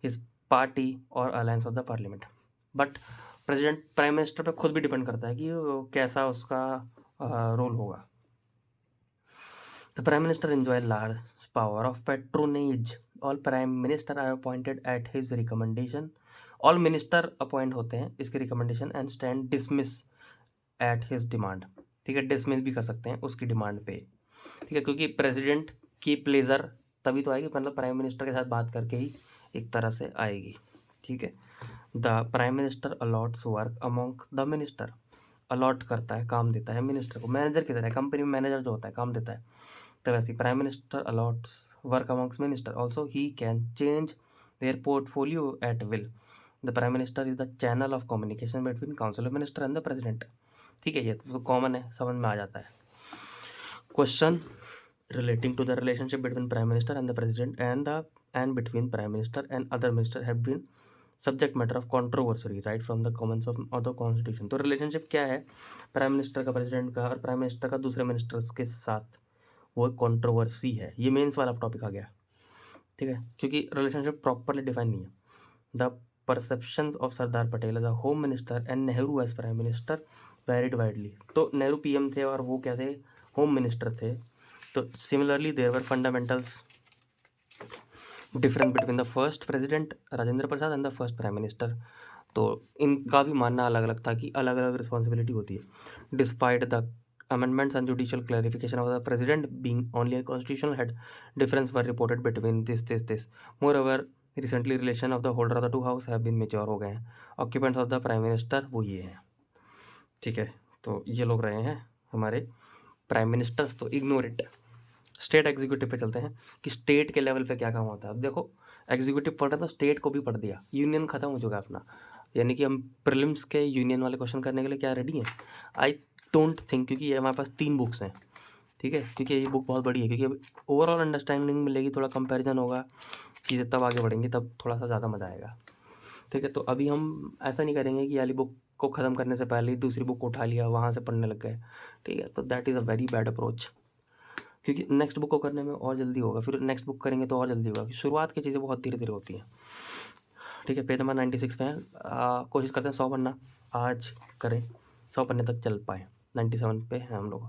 his party or alliance of the parliament. But president prime minister पे खुद भी डिपेंड करता है कि कैसा उसका रोल होगा. The Prime Minister enjoys large power of patronage. All Prime Minister are appointed at his recommendation. All Minister appoint होते हैं इसके recommendation and stand dismiss at his demand. ठीक है, dismiss भी कर सकते हैं उसकी डिमांड पे. ठीक है, क्योंकि प्रेसिडेंट की प्लेजर तभी तो आएगी, मतलब प्राइम मिनिस्टर के साथ बात करके ही एक तरह से आएगी. ठीक है. The prime minister allots work among the minister. Allot करता है, काम देता है मिनिस्टर को, मैनेजर की तरह. कंपनी में मैनेजर जो होता है काम देता है, तो वैसे prime minister allots work amongst minister. Also he can change their portfolio at will. The prime minister is the channel of communication between council of minister and the president. ठीक है, ये तो कॉमन है, समझ में आ जाता है. Question relating to the relationship between prime minister and the president and between prime minister and other minister have been subject matter of controversy right from the comments of the constitution. तो रिलेशनशिप क्या है प्राइम मिनिस्टर का प्रेसिडेंट का और प्राइम मिनिस्टर का दूसरे मिनिस्टर्स के साथ, वो कंट्रोवर्सी है. ये मेंस वाला टॉपिक आ गया. ठीक है, क्योंकि रिलेशनशिप प्रॉपरली डिफाइन नहीं है. The perceptions of Sardar Patel as a home minister and Nehru as prime minister varied widely. तो नेहरू पीएम थे और वो क्या थे, होम मिनिस्टर थे. तो similarly there were fundamentals difference between the first president Rajendra Prasad and the first prime minister. तो इनका भी मानना अलग अलग था कि अलग अलग रिस्पॉन्सिबिलिटी होती है. Despite the amendments and judicial clarification of the president being only a constitutional head, difference were reported between this. Moreover, recently relation of the holder of the two house have been mature हो गए हैं. Occupants of the prime minister वो ये हैं. ठीक है, तो ये लोग रहे हैं हमारे प्राइम मिनिस्टर्स. तो इग्नोर इट. स्टेट एग्जीक्यूटिव पे चलते हैं कि स्टेट के लेवल पे क्या काम होता है. अब देखो, एग्जीक्यूटिव पढ़ रहे तो स्टेट को भी पढ़ दिया. यूनियन खत्म हो चुका है अपना, यानी कि हम प्रीलिम्स के यूनियन वाले क्वेश्चन करने के लिए क्या रेडी हैं. आई डोंट थिंक, क्योंकि ये हमारे पास 3 बुक्स हैं. ठीक है, क्योंकि ये बुक बहुत बड़ी है, क्योंकि ओवरऑल अंडरस्टैंडिंग मिलेगी, थोड़ा कंपैरिजन होगा, चीज़ें तब आगे बढ़ेंगी, तब थोड़ा सा ज़्यादा मज़ा आएगा. ठीक है, तो अभी हम ऐसा नहीं करेंगे कि वाली बुक को ख़त्म करने से पहले ही दूसरी बुक उठा लिया, वहाँ से पढ़ने लग गए. ठीक है, तो that is a very bad approach, क्योंकि नेक्स्ट बुक को करने में और जल्दी होगा, फिर नेक्स्ट बुक करेंगे तो और जल्दी होगा. शुरुआत की चीज़ें बहुत धीरे धीरे होती हैं. ठीक है, पेज नंबर 96 पे हैं. कोशिश करते हैं 100 पन्ना आज करें, 100 पन्ने तक चल पाएँ. 97 पे हैं हम लोग.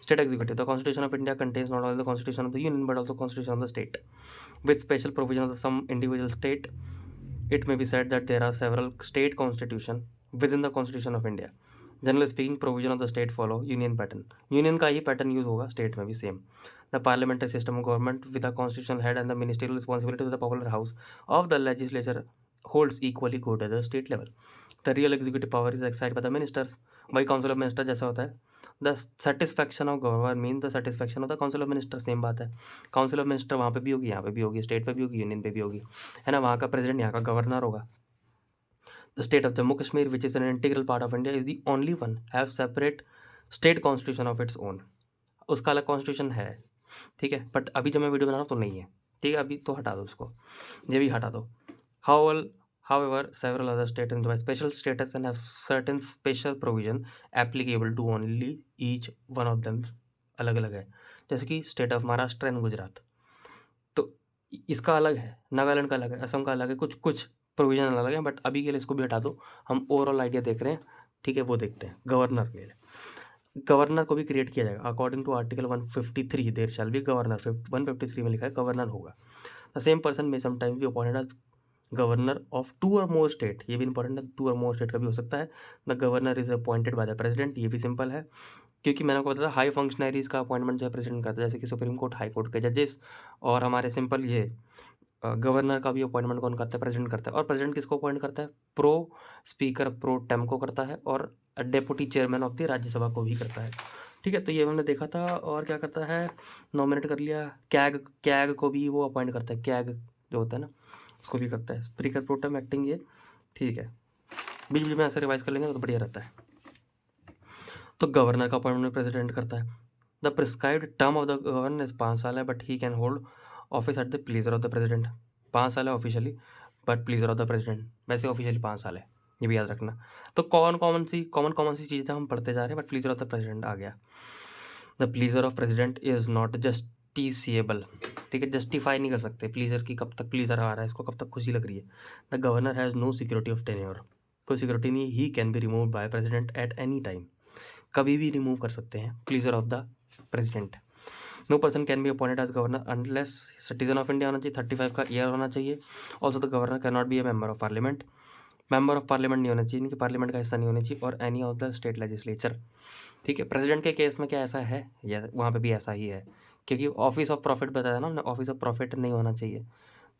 State executive. The constitution of India contains not only the constitution of the union but also constitution of the state with special provision of some individual state. It may be said that there are several state constitution within the Constitution of India. Generally speaking, provision of the state follow union pattern. Union का ही pattern use होगा, state में भी same. The parliamentary system of government with a constitutional head and the ministerial responsibility to the popular house of the legislature holds equally good at the state level. The real executive power is exercised by the ministers. वही council of minister जैसा होता है. The satisfaction of governor mean the satisfaction of the council of minister. Same बात है, काउंसिल ऑफ मिनिस्टर वहाँ पे भी होगी, यहाँ पे भी होगी, स्टेट पे भी होगी, यूनियन पे भी होगी, है ना. वहाँ का प्रेसिडेंट यहाँ का गवर्नर होगा. The state of Jammu Kashmir which is an integral part of India is the only one have separate state constitution of its own. उसका अलग कॉन्स्टिट्यूशन है. ठीक है, बट अभी जब मैं वीडियो बना रहा हूँ तो नहीं है. ठीक है, अभी तो हटा दो उसको, ये भी हटा दो. However, several other states enjoy special status and have certain special provision applicable to only each one of them. अलग अलग है, जैसे कि state of Maharashtra and Gujarat. तो इसका अलग है, नागालैंड का अलग है, असम का अलग है, कुछ कुछ प्रोविजन अलग है. बट अभी के लिए इसको भी हटा दो, हम ओवरऑल आइडिया देख रहे हैं. ठीक है, वो देखते हैं. गवर्नर के लिए, गवर्नर को भी क्रिएट किया जाएगा according to article 153. There shall be governor. 153 में लिखा है गवर्नर होगा. The same person may sometimes be appointed as governor of 2 or more state. ये भी इंपॉर्टेंट है, 2 और मोर स्टेट का भी हो सकता है. The governor is appointed by the president. ये भी सिंपल है, क्योंकि मैंने आपको बताया हाई फंक्शनरीज का अपॉइंटमेंट जो है प्रेसिडेंट करता है, जैसे कि सुप्रीम कोर्ट, हाई कोर्ट के जजेस. और हमारे सिंपल ये गवर्नर का भी अपॉइंटमेंट कौन करता है, प्रेसिडेंट करता है. और प्रेसिडेंट किसको अपॉइंट करता है, प्रो स्पीकर प्रो टेम को करता है, और deputy chairman of the Rajya Sabha को भी करता है. ठीक है, तो ये हमने देखा था. और क्या करता है, नॉमिनेट कर लिया. कैग को भी वो अपॉइंट करता है, कैग जो होता है ना, उसको भी करता है. स्पीकर प्रो टेम एक्टिंग ये. ठीक है, बीच बीच में ऐसे रिवाइज कर लेंगे तो बढ़िया रहता है. तो गवर्नर का अपॉइंटमेंट प्रेसिडेंट करता है. The prescribed term of the governor 5 साल है, but he can hold office at the pleasure of the president. 5 साल है officially, but pleasure of the president वैसे ऑफिशियली 5 साल है, ये भी याद रखना। तो कॉमन सी चीज़ें हम पढ़ते जा रहे हैं, but pleasure of the president आ गया। The pleasure of president is not justiciable, ठीक है, जस्टिफाई नहीं कर सकते प्लीजर की, कब तक प्लीजर आ रहा है, इसको कब तक खुशी लग रही है। The governor has no security of tenure, कोई सिक्योरिटी नहीं, he can be remove by president at any time, कभी भी रिमूव कर सकते हैं pleasure of the president. No person can be appointed as governor unless citizen of India होना चाहिए, 35 का ईयर होना चाहिए। Also the governor can not be a member of parliament, member of parliament नहीं होना चाहिए, इनके पार्लियामेंट का हिस्सा नहीं होना चाहिए, और any of the state legislature, ठीक है। प्रेसिडेंट के केस में क्या ऐसा है, या वहाँ पे भी ऐसा ही है, क्योंकि ऑफिस ऑफ प्रॉफिट बताया ना हमने, ऑफिस ऑफ प्रॉफिट नहीं होना चाहिए।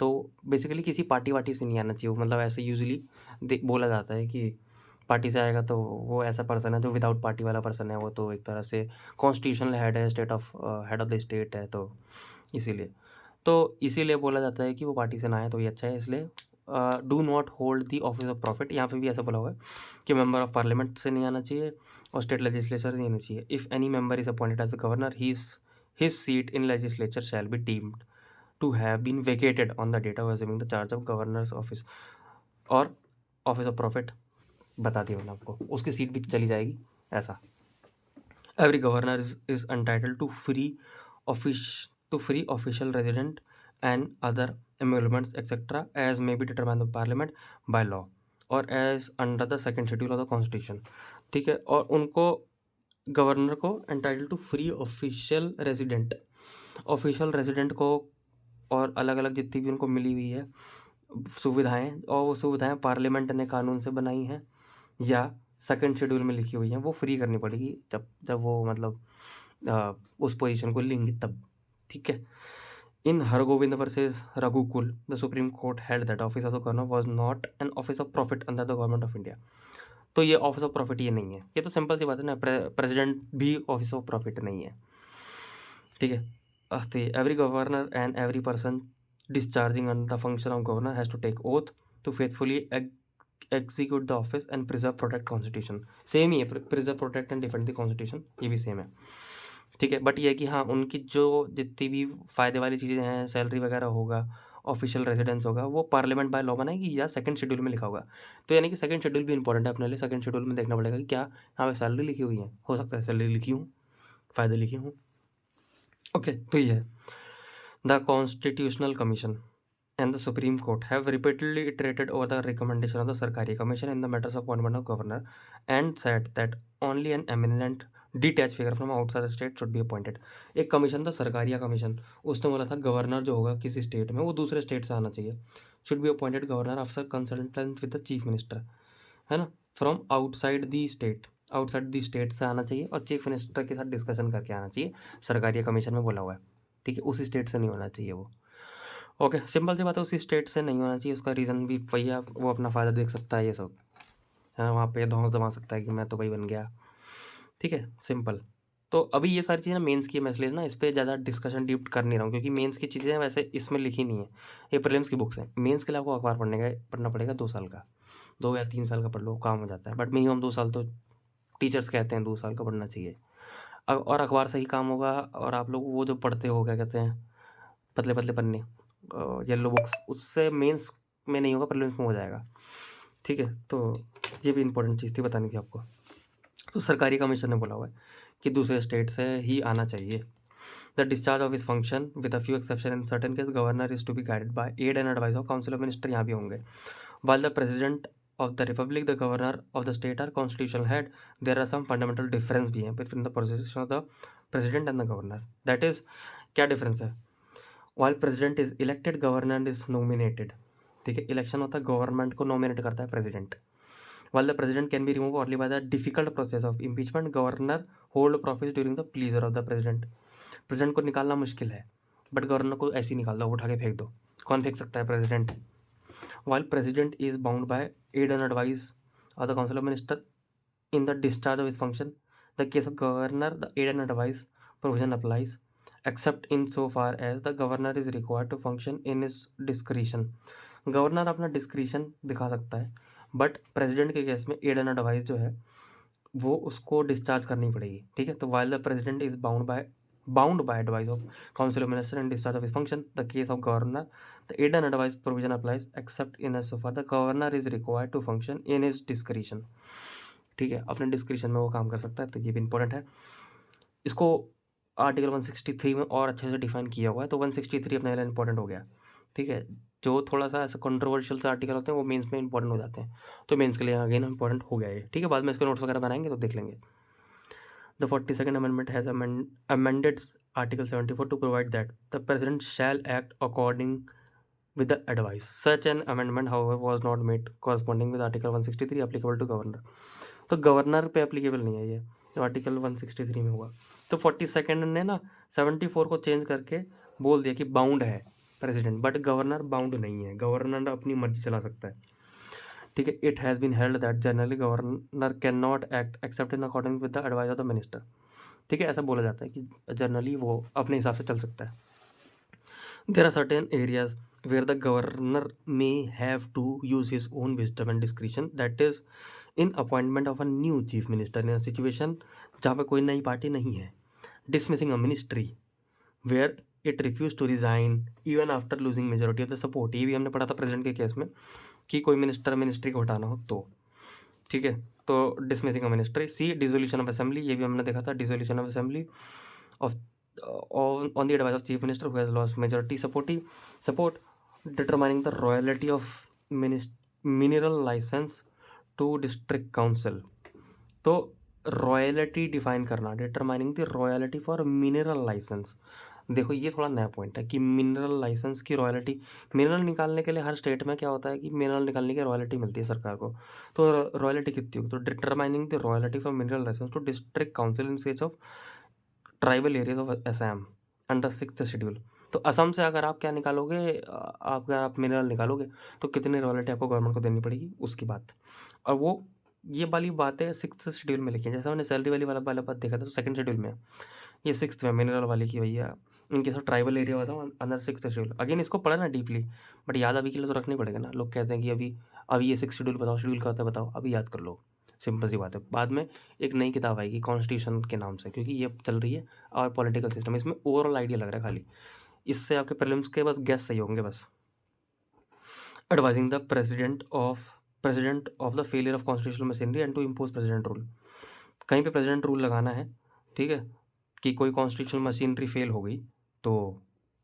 तो बेसिकली किसी पार्टी वार्टी से नहीं आना चाहिए, मतलब ऐसे यूजुअली बोला जाता है कि पार्टी से आएगा तो वो ऐसा पर्सन है जो विदाउट पार्टी वाला पर्सन है, वो तो एक तरह से कॉन्स्टिट्यूशनल हेड है, हेड ऑफ द स्टेट है, तो इसीलिए बोला जाता है कि वो पार्टी से ना आए तो ये अच्छा है। इसलिए do not hold the office of profit, यहाँ पे भी ऐसा बोला हुआ है कि मेंबर ऑफ पार्लियामेंट से नहीं आना चाहिए और स्टेट लेजिस्लेचर नहीं आना चाहिए। If any member is appointed as the governor, his seat in legislature shall be deemed to have been vacated on the date of assuming the charge of governor's office, और ऑफिस ऑफ प्रॉफिट बता दिया मैंने आपको, उसकी सीट भी चली जाएगी ऐसा। Every governor is entitled to free official resident and other emoluments etc as may be determined by parliament by law और as under the second schedule of the constitution, ठीक है। और उनको गवर्नर को entitle to free official resident को और अलग अलग जितनी भी उनको मिली हुई है सुविधाएं, और वो सुविधाएं पार्लियामेंट ने कानून से बनाई हैं या सेकंड शेड्यूल में लिखी हुई हैं, वो फ्री करनी पड़ेगी जब वो मतलब उस पोजीशन को लेंगे तब, ठीक है। In Hargobind versus Raghukul, the Supreme Court held that office of the governor was not an office of profit under the government of India। तो ये ऑफिस ऑफ प्रॉफिट ये नहीं है, ये तो सिंपल सी बात है ना, प्रेसिडेंट भी ऑफिस ऑफ प्रॉफिट नहीं है, ठीक है। Every governor and every person discharging under the function of governor has to take oath to faithfully execute the office and preserve protect constitution, same ही है, preserve protect and defend the constitution, ये भी सेम है, ठीक है। बट ये है कि हाँ, उनकी जो जितनी भी फ़ायदे वाली चीज़ें हैं, सैलरी वगैरह होगा, ऑफिशियल रेजिडेंस होगा, वो पार्लियामेंट बाय लॉ बनाएगी या सेकंड शेड्यूल में लिखा होगा। तो यानी कि सेकंड शेड्यूल भी इंपॉर्टेंट है अपने लिए, सेकंड शेड्यूल में देखना पड़ेगा कि क्या यहाँ पे सैलरी लिखी हुई है, हो सकता है सैलरी लिखी हूँ, फ़ायदे लिखे हूँ, ओके। तो ये है the constitutional commission and the Supreme Court have repeatedly iterated over the recommendation of the Sarkari Commission in the matters of appointment of governor and said that only an eminent detached figure from outside the state should be appointed। एक कमीशन था सरकारिया कमीशन, उसने बोला था गवर्नर जो होगा किसी स्टेट में वो दूसरे स्टेट से आना चाहिए, should be appointed governor after कंसल्टेंस with the chief minister, है ना, फ्रॉम आउटसाइड दी स्टेट से आना चाहिए और चीफ मिनिस्टर के साथ डिस्कशन करके आना चाहिए, सरकारिया कमीशन में बोला हुआ है, ठीक है। उसी स्टेट से नहीं होना चाहिए वो, ओके। सिंपल सी बात है, उसी स्टेट से नहीं होना चाहिए, उसका रीज़न भी वही है, वो अपना फ़ायदा देख सकता है, ये सब है, वहाँ पे धौंस जमा सकता है कि मैं तो भाई बन गया, ठीक है, सिंपल। तो अभी ये सारी चीज़ें मेंस की है, मैं इसलिए ना इस पर ज़्यादा डिस्कशन डीप कर नहीं रहा हूँ, क्योंकि मेंस की चीज़ें वैसे इसमें लिखी नहीं है, ये प्रीलिम्स की बुक्स हैं। मेंस के लिए आपको अखबार पढ़ना पड़ेगा 2 साल का, 2 या 3 साल का पढ़ लो, काम हो जाता है, बट मिनिमम 2 साल तो टीचर्स कहते हैं 2 साल का पढ़ना चाहिए। और अखबार से ही काम होगा, और आप लोग वो जो पढ़ते हो क्या कहते हैं, पतले पतले पन्ने, येलो बुक्स, उससे मेंस में नहीं होगा, प्रीलिम्स में हो जाएगा, ठीक है। तो ये भी इंपॉर्टेंट चीज़ थी बतानी थी आपको। तो सरकारी कमीशन ने बोला हुआ है कि दूसरे स्टेट से ही आना चाहिए। The discharge of his function with a few exception in certain case governor is to be guided by aid and advice of council of minister, यहाँ भी होंगे। While the president of the republic the governor of the state are constitutional head, there are some fundamental difference भी हैं between the position of the president and the governor. That is, क्या डिफरेंस है? वाइल president is elected, governor is nominated, ठीक है। इलेक्शन होता है, गवर्नमेंट को नॉमिनेट करता है president. While the president can be remove only by the difficult process of impeachment, governor hold office during the pleasure of the president. President को निकालना मुश्किल है, बट गवर्नर को ऐसे ही निकाल दो, उठा के फेंक दो। कौन फेंक सकता है? President. While president is bound by aid and advice of the council of minister in the discharge of his function. The case of governor, the aid and advice provision applies, except in so far as the governor is required to function in his discretion। Governor अपना डिस्क्रिशन दिखा सकता है, बट प्रेसिडेंट के केस में एड एंड एडवाइस जो है वो उसको डिस्चार्ज करनी पड़ेगी, ठीक है। तो while the president is bound by bound by advice of council of minister and discharge of his function. The case of governor, the aid and advice provision applies except in as so far the governor is required to function in his discretion. ठीक है, अपने डिस्क्रिप्शन में वो काम कर सकता है, तो ये भी इंपॉर्टेंट है। इसको आर्टिकल 163 में और अच्छे से डिफाइन किया हुआ है, तो 163 अपने लिए इंपॉर्टेंट हो गया। ठीक है, जो थोड़ा सा ऐसा कंट्रोवर्शियल से आर्टिकल होते हैं वो मेंस में इंपॉर्टेंट हो जाते हैं, तो मेंस के लिए अगेन इंपॉर्टेंट हो गया ये। ठीक है, बाद में इसके नोट्स वगैरह बनाएंगे तो देख लेंगे। The 42nd Amendment has amended Article 74 to provide that the President shall act according with the advice. Such an amendment, however, was not made corresponding with Article 163 applicable to Governor. तो गवर्नर पे एप्लीकेबल नहीं है ये, जो आर्टिकल 163 में हुआ। तो 42nd ने ना 74 को चेंज करके बोल दिया कि बाउंड है प्रेसिडेंट, बट गवर्नर बाउंड नहीं है, गवर्नर अपनी मर्जी चला सकता है। ठीक है, it has been held that generally governor can not act except in according with the advice of the minister. ठीक है, ऐसा बोला जाता है कि जनरली वो अपने हिसाब से चल सकता है। There are certain areas where the governor may have to use his own wisdom and discretion, that is in appointment of a new chief minister in a situation जहाँ पे कोई नई पार्टी नहीं है, dismissing a ministry where it refuse to resign even after losing majority of the support. ये भी हमने पढ़ा था प्रेसिडेंट के केस में कि कोई मिनिस्ट्री को हटाना हो तो। ठीक है, तो dismissing a ministry. C dissolution of assembly, ये भी हमने देखा था, dissolution of assembly of on the advice of chief minister who has lost majority support, determining the royalty of mineral licence to district council. तो रॉयल्टी डिफाइन करना, determining the royalty for mineral licence. देखो ये थोड़ा नया पॉइंट है कि मिनरल लाइसेंस की रॉयल्टी, मिनरल निकालने के लिए हर स्टेट में क्या होता है कि मिनरल निकालने की रॉयल्टी मिलती है सरकार को, तो रॉयल्टी कितनी होगी, तो determining the royalty for mineral licence to district council in case of tribal areas of Assam under 6th schedule. तो असम से अगर आप क्या निकालोगे, आप मिनरल निकालोगे तो कितनी रॉयल्टी आपको गवर्नमेंट को देनी पड़ेगी, उसकी बात। और वो ये वाली बातें 6th शेड्यूल में लिखी है, जैसे हमने सैलरी वाली वाला बात देखा था तो 2nd शेड्यूल में, ये 6th में मिनरल वाली की भैया इनके साथ ट्राइबल एरिया होता है अंदर 6th शेड्यूल। अगेन इसको पढ़ा ना डीपली, बट याद अभी के लिए तो रखनी पड़ेगा ना। लोग कहते हैं कि अभी ये 6th शेड्यूल बताओ, शेड्यूल का होता है बताओ, अभी याद कर लो, सिंपल सी बात है। बाद में एक नई किताब आएगी कॉन्स्टिट्यूशन के नाम से, क्योंकि ये चल रही है और पॉलिटिकल सिस्टम, इसमें ओवरऑल आइडिया लग रहा है खाली, इससे आपके प्रीलिम्स के बस गेस सही होंगे बस। Advising the president of the failure of constitutional machinery and to impose president rule. कहीं पे प्रेसिडेंट रूल लगाना है, ठीक है, कि कोई कॉन्स्टिट्यूशनल मशीनरी फेल हो गई तो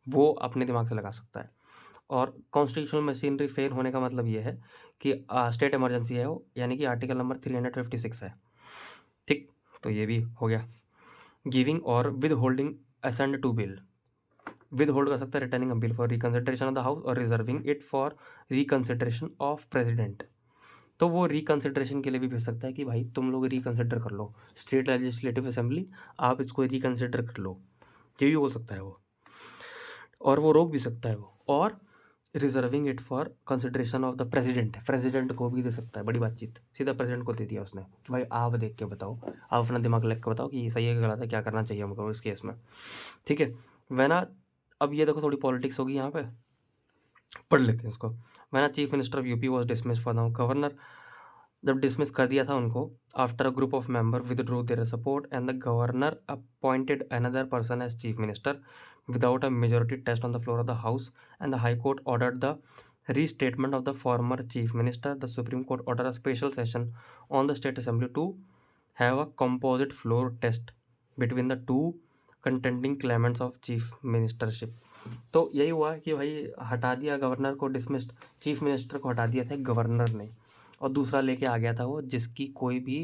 वो अपने दिमाग से लगा सकता है। और कॉन्स्टिट्यूशनल मशीनरी फेल होने का मतलब ये है कि स्टेट इमरजेंसी है वो, यानी कि आर्टिकल नंबर 356 है। ठीक, तो ये भी हो गया। गिविंग और withholding assent to bill, withhold कर सकता है returning a bill for reconsideration of the house और reserving it for reconsideration of president. तो वो रिकंसिडरेशन के लिए भी भेज सकता है कि भाई तुम लोग रिकंसिडर कर लो, स्टेट लेजिस्लेटिव असेंबली आप इसको रिकंसिडर कर लो, ये भी बोल सकता है वो, और वो रोक भी सकता है वो। और reserving it for consideration of the president को भी दे सकता है। बड़ी बातचीत सीधा प्रेसिडेंट को दे दिया उसने कि भाई आप देख के बताओ, आप अपना दिमाग लग के बताओ कि ये सही है कि गलत है, क्या करना चाहिए हमको इस केस में। ठीक है, वैना अब ये देखो थोड़ी पॉलिटिक्स होगी यहाँ पे, पढ़ लेते हैं इसको। वैना chief minister of UP was dismiss for now, governor जब डिसमिस कर दिया था उनको, after a group of member withdrew their support and the governor appointed another person as chief minister without a majority test on the floor of the House, and the High Court ordered the restatement of the former Chief Minister. The Supreme Court ordered a special session on the State Assembly to have a composite floor test between the two contending claimants of Chief Ministership. तो यही हुआ कि भाई हटा दिया गवर्नर को, डिसमिस्ड चीफ मिनिस्टर को हटा दिया था गवर्नर ने, और दूसरा लेके आ गया था वो जिसकी कोई भी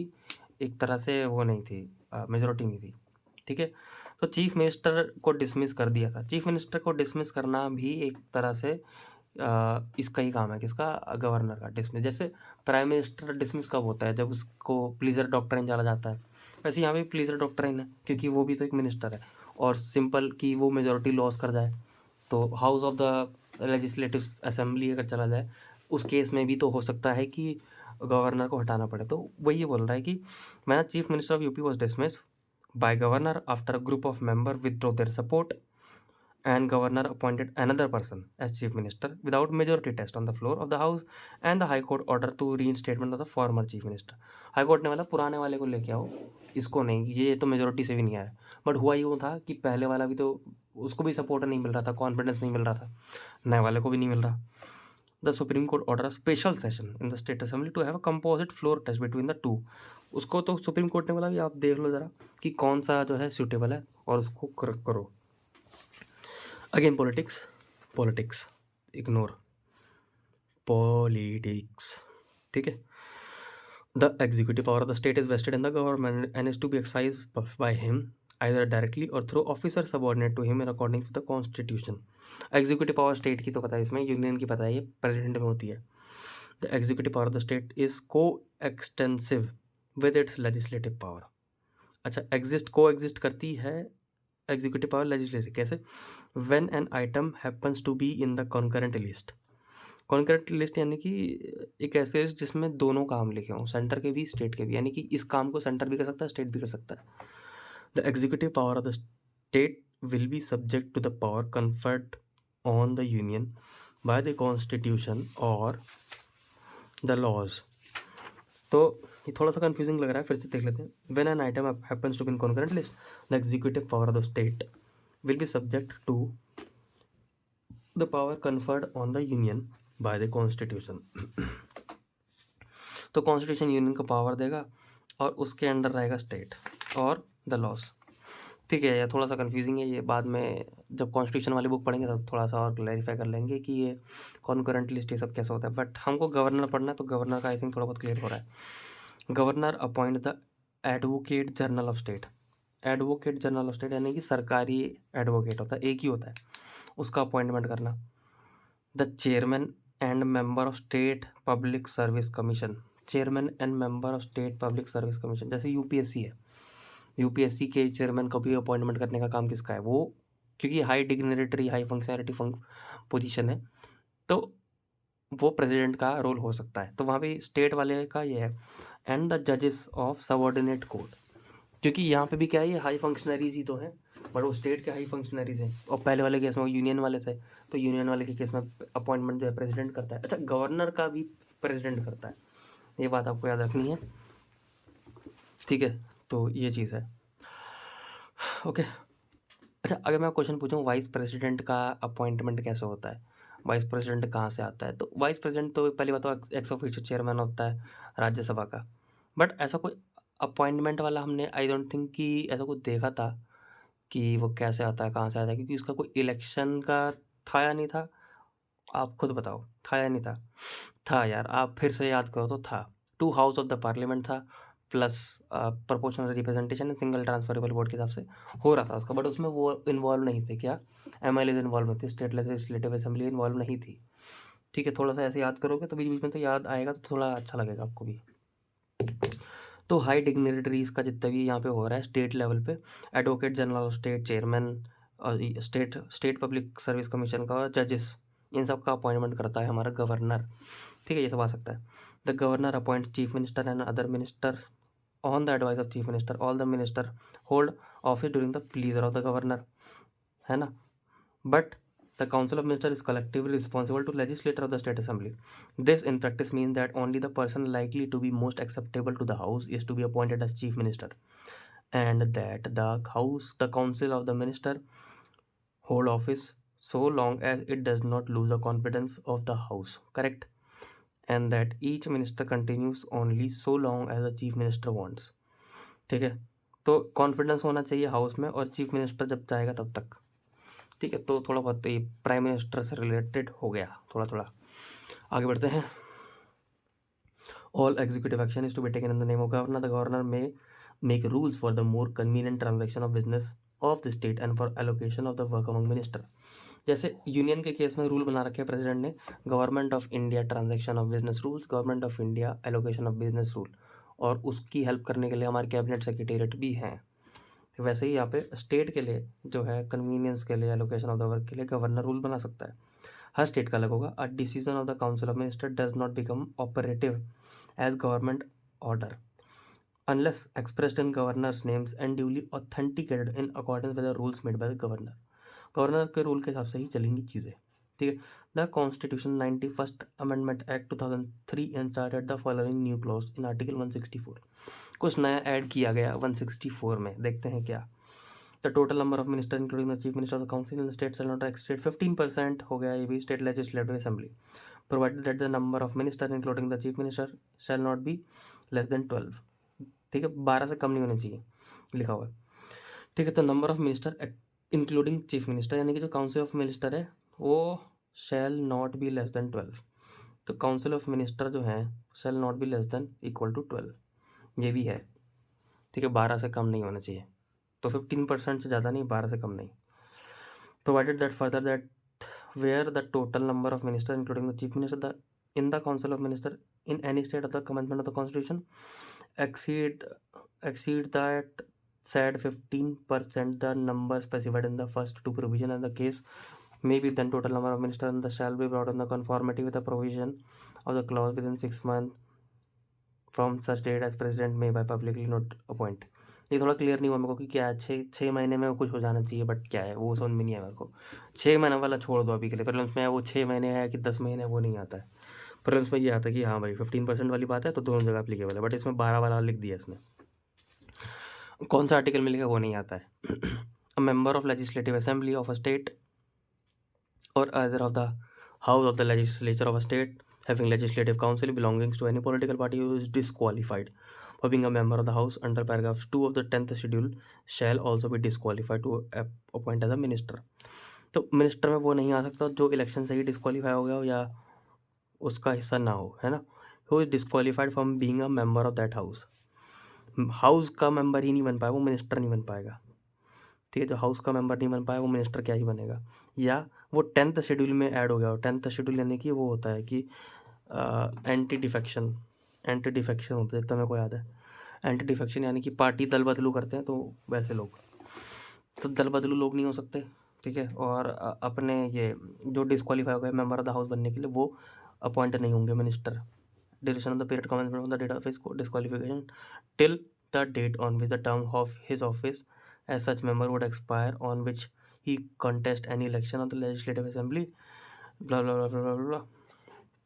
एक तरह से वो नहीं थी, मेजोरिटी नहीं थी। ठीक है, तो चीफ मिनिस्टर को डिसमिस कर दिया था। चीफ मिनिस्टर को डिसमिस करना भी एक तरह से इसका ही काम है, किसका, गवर्नर का डिसमिस। जैसे प्राइम मिनिस्टर डिसमिस कब होता है, जब उसको प्लीजर डॉक्ट्रिन चला जाता है, वैसे यहाँ पे प्लीजर डॉक्ट्रिन है क्योंकि वो भी तो एक मिनिस्टर है, और सिंपल कि वो मेजोरिटी लॉस कर जाए तो house of the legislative assembly अगर चला जाए उस केस में भी तो हो सकता है कि गवर्नर को हटाना पड़े। तो वही ये बोल रहा है कि मैं chief minister of UP was dismiss by governor after a group of members withdrew their support and governor appointed another person as chief minister without majority test on the floor of the house, and the high court order to reinstatement of the former chief minister. High court ने बोला पुराने वाले को लेके आओ, इसको नहीं, ये तो मेजोरिटी से भी नहीं आया। बट हुआ यूँ था कि पहले वाला भी तो उसको भी सपोर्ट नहीं मिल रहा था, कॉन्फिडेंस नहीं मिल रहा था, नए वाले को भी नहीं मिल रहा। The supreme court order special session in the state assembly to have a composite floor test between the two. उसको तो सुप्रीम कोर्ट ने बोला कि आप देख लो ज़रा कि कौन सा जो है सूटेबल है और उसको करो। अगेन पॉलिटिक्स इग्नोर पॉलिटिक्स, ठीक है। The executive power of the state is vested in the government and is to be excise by him either directly or through officer subordinate to him in accordance with the constitution। Executive power state की तो पता है, इसमें यूनियन की पता है, ये प्रेसिडेंट में होती है। The executive power of the state is coextensive with its legislative power. अच्छा, को एग्जिस्ट करती है एग्जीक्यूटिव पावर लेजिस्लेटिव कैसे? When an item happens to be in the concurrent list. Concurrent list यानी कि एक ऐसे लिस्ट जिसमें दोनों काम लिखे हों, सेंटर के भी स्टेट के भी, यानी कि इस काम को सेंटर भी कर सकता है, स्टेट भी कर सकता है। The executive power of the state will be subject to the power conferred on the union by the constitution और द लॉज। तो ये थोड़ा सा कंफ्यूजिंग लग रहा है, फिर से देख लेते हैं। When an item happens to be in concurrent list, the executive power of the state will be subject to the power conferred on the union by the constitution. तो कॉन्स्टिट्यूशन यूनियन को पावर देगा और उसके अंडर रहेगा स्टेट और द लॉज, ठीक है। ये थोड़ा सा कंफ्यूजिंग है, ये बाद में जब कॉन्स्टिट्यूशन वाली बुक पढ़ेंगे तब थोड़ा सा और क्लैरिफाई कर लेंगे कि ये कॉन्करेंट लिस्ट ये सब कैसे होता है। बट हमको गवर्नर पढ़ना है, तो गवर्नर का आई थिंक थोड़ा बहुत क्लियर हो रहा है। Governor appoint the advocate general of state. Advocate general of state यानी कि सरकारी एडवोकेट होता है, एक ही होता है, उसका अपॉइंटमेंट करना। The chairman and member of state public service commission. Chairman and member of state public service commission, जैसे यूपीएससी है, यूपीएससी के चेयरमैन को भी अपॉइंटमेंट करने का काम किसका है? वो, क्योंकि high dignitary high functionality position है, तो वो प्रेसिडेंट का रोल हो सकता है। तो वहाँ पे स्टेट वाले का ये है। एंड द जजेस ऑफ सबऑर्डिनेट कोर्ट, क्योंकि यहाँ पे भी क्या है, ये हाई फंक्शनरीज ही तो हैं, बट वो स्टेट के हाई फंक्शनरीज हैं, और पहले वाले केस में वो यूनियन वाले थे, तो यूनियन वाले के केस में अपॉइंटमेंट जो है प्रेसिडेंट करता है। अच्छा, गवर्नर का भी प्रेसिडेंट करता है, ये बात आपको याद रखनी है, ठीक है। तो ये चीज़ है, ओके। अच्छा, अगर मैं क्वेश्चन पूछूं वाइस प्रेसिडेंट का अपॉइंटमेंट कैसे होता है, वाइस प्रेसिडेंट कहाँ से आता है? तो वाइस प्रेसिडेंट तो पहली बात तो एक्स ऑफिशियो चेयरमैन होता है राज्यसभा का। बट ऐसा कोई अपॉइंटमेंट वाला हमने आई डोंट थिंक कि ऐसा कुछ देखा था कि वो कैसे आता है, कहाँ से आता है, क्योंकि उसका कोई इलेक्शन का था या नहीं था, आप खुद बताओ, था या नहीं था? था यार, आप फिर से याद करो तो था। 2 हाउस ऑफ द पार्लियामेंट था, plus proportional representation and single transferable vote के हिसाब से हो रहा था उसका, बट उसमें वो इन्वॉल्व नहीं थे। क्या एमएलए इन्वॉल्व नहीं थे, स्टेट लेजिस्लेटिव असेंबली इन्वॉल्व नहीं थी, ठीक है। थोड़ा सा ऐसे याद करोगे तो बीच बीच में तो याद आएगा, तो थोड़ा अच्छा लगेगा आपको भी। तो हाई डिग्निटरीज का जितना भी यहाँ पे हो रहा है स्टेट लेवल पे, advocate general of state, chairman और स्टेट पब्लिक सर्विस कमीशन का, जजेस, इन सब का अपॉइंटमेंट करता है हमारा गवर्नर, ठीक है। ये सब आ सकता है। The governor appoint chief minister and other minister on the advice of chief minister. All the minister hold office during the pleasure of the governor, है ना। But the Council of Ministers is collectively responsible to legislator of the State Assembly. This in practice means that only the person likely to be most acceptable to the House is to be appointed as Chief Minister, and that the Council of the Minister hold office so long as it does not lose the confidence of the House. Correct? And that each minister continues only so long as the Chief Minister wants. ठीक है, तो कॉन्फिडेंस होना चाहिए हाउस में, और चीफ मिनिस्टर जब चाहेगा तब तक, ठीक है। तो थोड़ा बहुत ये प्राइम मिनिस्टर से रिलेटेड हो गया, थोड़ा थोड़ा आगे बढ़ते हैं। All executive action is to be taken in the name of governor. The governor may make rules for the more convenient transaction of business of the state and for allocation of the work among minister. जैसे यूनियन के केस में रूल बना रखे हैं प्रेसिडेंट ने, government of India transaction of business rules, government of India allocation of business rule, और उसकी हेल्प करने के लिए हमारे कैबिनेट सेक्रेटेरिएट भी हैं। वैसे ही यहाँ पे स्टेट के लिए जो है कन्वीनियंस के लिए, एलोकेशन ऑफ द वर्क के लिए गवर्नर रूल बना सकता है, हर स्टेट का अलग होगा। A decision of the council of minister does not become operative as government order unless expressed in governor's names and duly authenticated in accordance with the rules made by the governor. Governor के रूल के हिसाब से ही चलेंगी चीज़ें, ठीक है। The constitution 91st amendment act 2003 inserted the following new clause in article 164। कुछ नया ऐड किया गया 164 में, देखते हैं क्या। The total number of minister including the chief minister of the council in the state shall not exceed 15% हो गया ये भी state legislative assembly, provided that the number of minister including the chief minister shell not be less than 12, ठीक है, 12 से कम नहीं होने चाहिए लिखा हुआ है, ठीक है। तो number of minister including chief minister यानी कि जो काउंसिल ऑफ मिनिस्टर है वो shall not be less than 12, तो काउंसिल ऑफ मिनिस्टर जो है shall not be less than equal to 12, ये भी है, ठीक है, 12 से कम नहीं होना चाहिए, तो 15% से ज़्यादा नहीं, 12 से कम नहीं। Provided that further that where the total number of minister including the chief minister the in the council of minister in any state of the commencement of the constitution exceed that said 15% the number specified in the first two provision, and the case may be then total number of ministers and the shall be brought in the conformity with the provision of the clause within 6 months from such date as president may by publicly not appoint। ये थोड़ा क्लियर नहीं हुआ मेरे को कि क्या है, 6 महीने में कुछ हो जाना चाहिए, बट क्या है वो समझ में नहीं आया मेरे को। 6 महीने वाला छोड़ दो अभी के लिए, प्रीलिम्स में वो 6 महीने है कि 10 महीने वो नहीं आता है। प्रीलिम्स में ये आता है कि हाँ भाई 15% वाली बात है तो दोनों जगह अप्लीकेबल है, बट इसमें 12 वाला लिख दिया इसने, कौन सा आर्टिकल मिलेगा वो नहीं आता है। A member of legislative assembly of a state और other of the house of the legislature of a state having legislative council belonging to any political party who is disqualified for being a member of the house under paragraph 2 of the 10th schedule shall also be disqualified to appoint as a minister। तो मिनिस्टर में वो नहीं आ सकता जो इलेक्शन से ही डिस्क्वालीफाई हो गया हो या उसका हिस्सा ना हो, है ना। who is disqualified from being a member of that house, house का मेंबर ही नहीं बन पाया वो मिनिस्टर नहीं बन पाएगा, ठीक है। जो हाउस का मेंबर नहीं बन पाया वो मिनिस्टर क्या ही बनेगा, या वो 10th शेड्यूल में ऐड हो गया हो। 10th शेड्यूल यानी कि वो होता है कि एंटी डिफेक्शन होता है, जितना मेरे को याद है। एंटी डिफेक्शन यानी कि पार्टी दल बदलू करते हैं, तो वैसे लोग, तो दल बदलू लोग नहीं हो सकते, ठीक है। और अपने ये जो डिस्क्वालीफाई हो गए मेंबर ऑफ द हाउस बनने के लिए वो अपॉइंट नहीं होंगे minister. Duration of the period commencement of the date of his disqualification till the date on which the term of his office as such member would expire on which he contest any election of the legislative assembly, blah blah blah blah blah.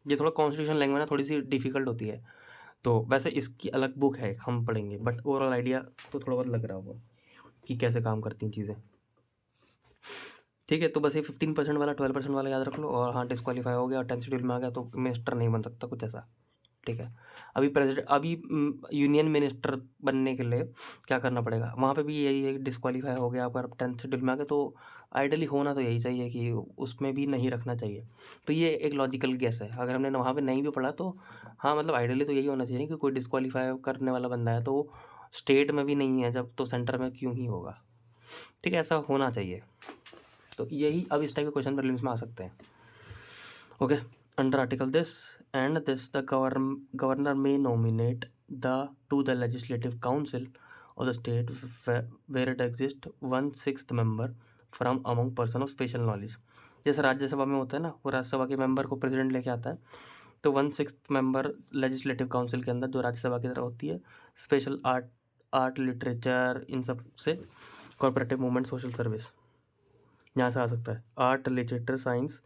ये थोड़ा कॉन्स्टिट्यूशन लैंग्वेज ना थोड़ी सी डिफिकल्ट होती है, तो वैसे इसकी अलग बुक है हम पढ़ेंगे, बट ओवरऑल आइडिया तो थोड़ा बहुत लग रहा होगा कि कैसे काम करती हैं चीज़ें, ठीक है। तो बस ये 15% वाला 12% वाला याद रख लो, और हाँ डिस्क्वालीफाई हो गया और 10th शेड्यूल में आ गया तो मिनिस्टर नहीं बन सकता, कुछ ऐसा, ठीक है। अभी यूनियन मिनिस्टर बनने के लिए क्या करना पड़ेगा, वहाँ पे भी यही है, डिस्क्वालीफाई हो गया अगर 10th शेड्यूल में आ गया तो आइडियली होना तो यही चाहिए कि उसमें भी नहीं रखना चाहिए। तो ये एक लॉजिकल गेस है, अगर हमने वहाँ पे नहीं भी पढ़ा तो हाँ मतलब आइडियली तो यही होना चाहिए कि कोई डिस्क्वालीफाई करने वाला बंदा है तो स्टेट में भी नहीं है जब, तो सेंटर में क्यों ही होगा, ठीक है, ऐसा होना चाहिए। तो यही अब इस टाइप के क्वेश्चन प्रीलिम्स में आ सकते हैं, okay. Under article this and this, the governor may nominate to the legislative council of the state where it exists 1/6 member from among person of special knowledge। जैसे राज्यसभा में होता है ना, वो राज्यसभा के मेंबर को प्रेसिडेंट लेके आता है, तो 1/6 मेंबर लेजिस्लेटिव काउंसिल के अंदर जो राज्यसभा की तरह होती है, स्पेशल आर्ट लिटरेचर इन सब से, कॉर्पोरेटिव मूवमेंट सोशल सर्विस यहाँ से आ सकता है, art literature science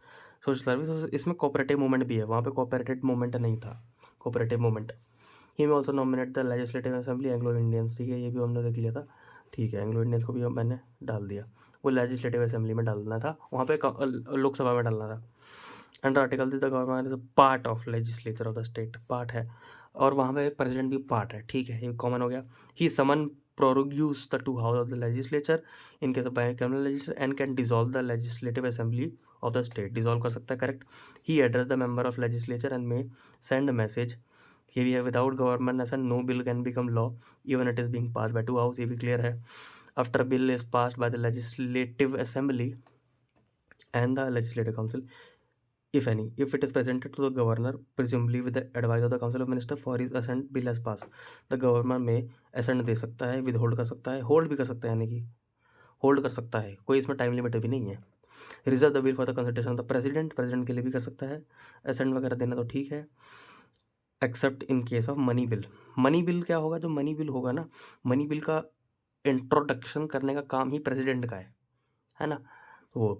social service, इसमें कोऑपरेटिव मूवमेंट भी है, वहाँ पे कोऑपरेटिव मूवमेंट नहीं था, cooperative movement. He may also nominate the legislative assembly Anglo Indians, ठीक है, ये भी हमने देख लिया था, ठीक है। एंग्लो इंडियंस को भी मैंने डाल दिया, वो लेजिस्लेटिव असेंबली में डालना था, वहाँ पे लोकसभा में डालना था। Under article the government is a part of legislature of the state, part है, और वहाँ पे प्रेसिडेंट भी पार्ट है, ठीक है, ये कॉमन हो गया। ही समन prorogues the two houses of the legislature in case of bicameral legislature and can dissolve the legislative assembly of the state, dissolve कर सकता है, correct. he address the member of legislature and may send a message, ये भी है। without government assent no bill can become law even it is being passed by two houses, ये भी क्लियर है। after a bill is passed by the legislative assembly and the legislative council if any, if it is presented to the governor presumably with the advice of the council of minister for his assent bill has passed, the governor may assent दे सकता है, withhold कर सकता है, hold भी कर सकता है, यानी कि होल्ड कर सकता है, कोई इसमें टाइम लिमिट भी नहीं है। Reserve the bill for the consultation of the president के लिए भी कर सकता है असेंट वगैरह देना, तो ठीक है। Except in case of money bill, money bill क्या होगा, जो मनी बिल होगा ना, मनी बिल का इंट्रोडक्शन करने का काम ही प्रेसिडेंट का है ना। वो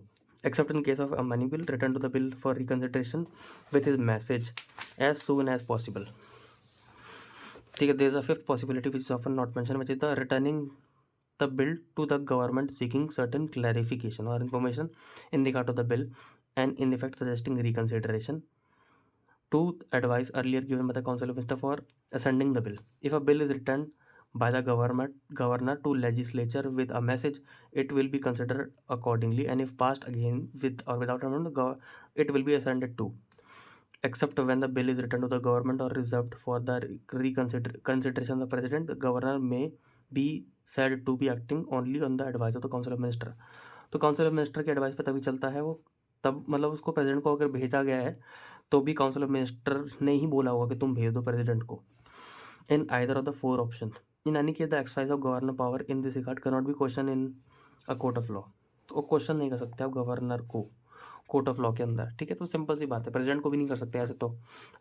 except in case of a money bill, return to the bill for reconsideration with his message as soon as possible. ठीक है, there is a fifth possibility which is often not mentioned, which is the returning the bill to the government seeking certain clarification or information in regard to the bill and in effect suggesting reconsideration to advice earlier given by the Council of Minister for ascending the bill. If a bill is returned by the governor to legislature with a message, it will be considered accordingly, and if passed again with or without amendment, it will be ascended to, except when the bill is returned to the government or reserved for the consideration of the president. The governor may be said to be acting only on the advice of the council of minister. तो काउंसिल ऑफ मिनिस्टर के एडवाइस पे तभी चलता है वो, तब मतलब उसको प्रेसिडेंट को अगर भेजा गया है तो भी काउंसिल ऑफ मिनिस्टर ने ही बोला होगा कि तुम भेज दो प्रेसिडेंट को. In either of the four option, in any case the exercise of governor power in this regard can not B question in a court of law. तो क्वेश्चन नहीं कर सकते आप गवर्नर को कोर्ट ऑफ लॉ के अंदर. ठीक है, तो सिंपल सी बात है, प्रेसिडेंट को भी नहीं कर सकते ऐसे तो,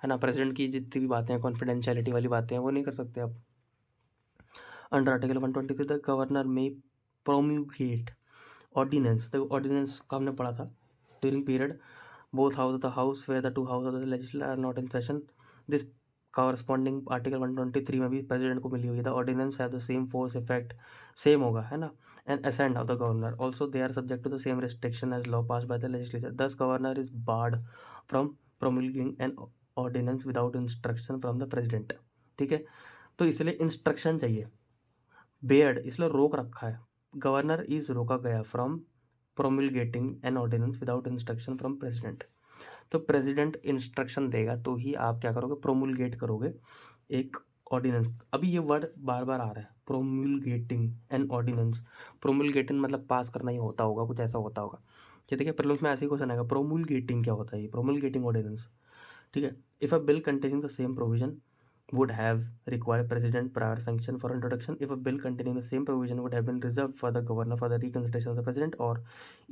है ना. प्रेसिडेंट की जितनी भी बातें हैं, कॉन्फिडेंशियलिटी वाली बातें हैं, वो नहीं कर सकते आप. अंडर आर्टिकल 123 द गवर्नर में प्रोम्यूगेट ऑर्डिनेंस. तो ऑर्डिनेंस का हमने पढ़ा था during period both house of the house where the two houses of the legislature are not in session. This corresponding article 123 में भी प्रेसिडेंट को मिली हुई है. The ordinance have the same force effect, same होगा, है ना. And assent of the governor also they are subject to the same restriction as law pass by the legislature. Thus governor is barred from promulgating an ordinance without instruction from the president. ठीक है, तो इसलिए इंस्ट्रक्शन चाहिए. बेयर्ड इसलिए रोक रखा है, गवर्नर इज रोका गया from promulgating an ordinance without instruction from president. तो प्रेसिडेंट इंस्ट्रक्शन देगा तो ही आप क्या करोगे, प्रोमुलगेट करोगे एक ऑर्डिनेंस. अभी ये वर्ड बार बार आ रहा है, प्रोमुलगेटिंग एन ऑर्डिनेंस. प्रोमुलगेटिंग मतलब पास करना ही होता होगा, कुछ ऐसा होता होगा. ठीक है, प्रीलिम्स में ऐसे ही क्वेश्चन आएगा, प्रोमुलगेटिंग क्या होता है, ये प्रोमुलगेटिंग ऑर्डिनेंस. ठीक है, if a bill containing the same provision would have required president prior sanction for introduction, if a bill containing the same provision would have been reserved for the governor for the reconsideration of the president, or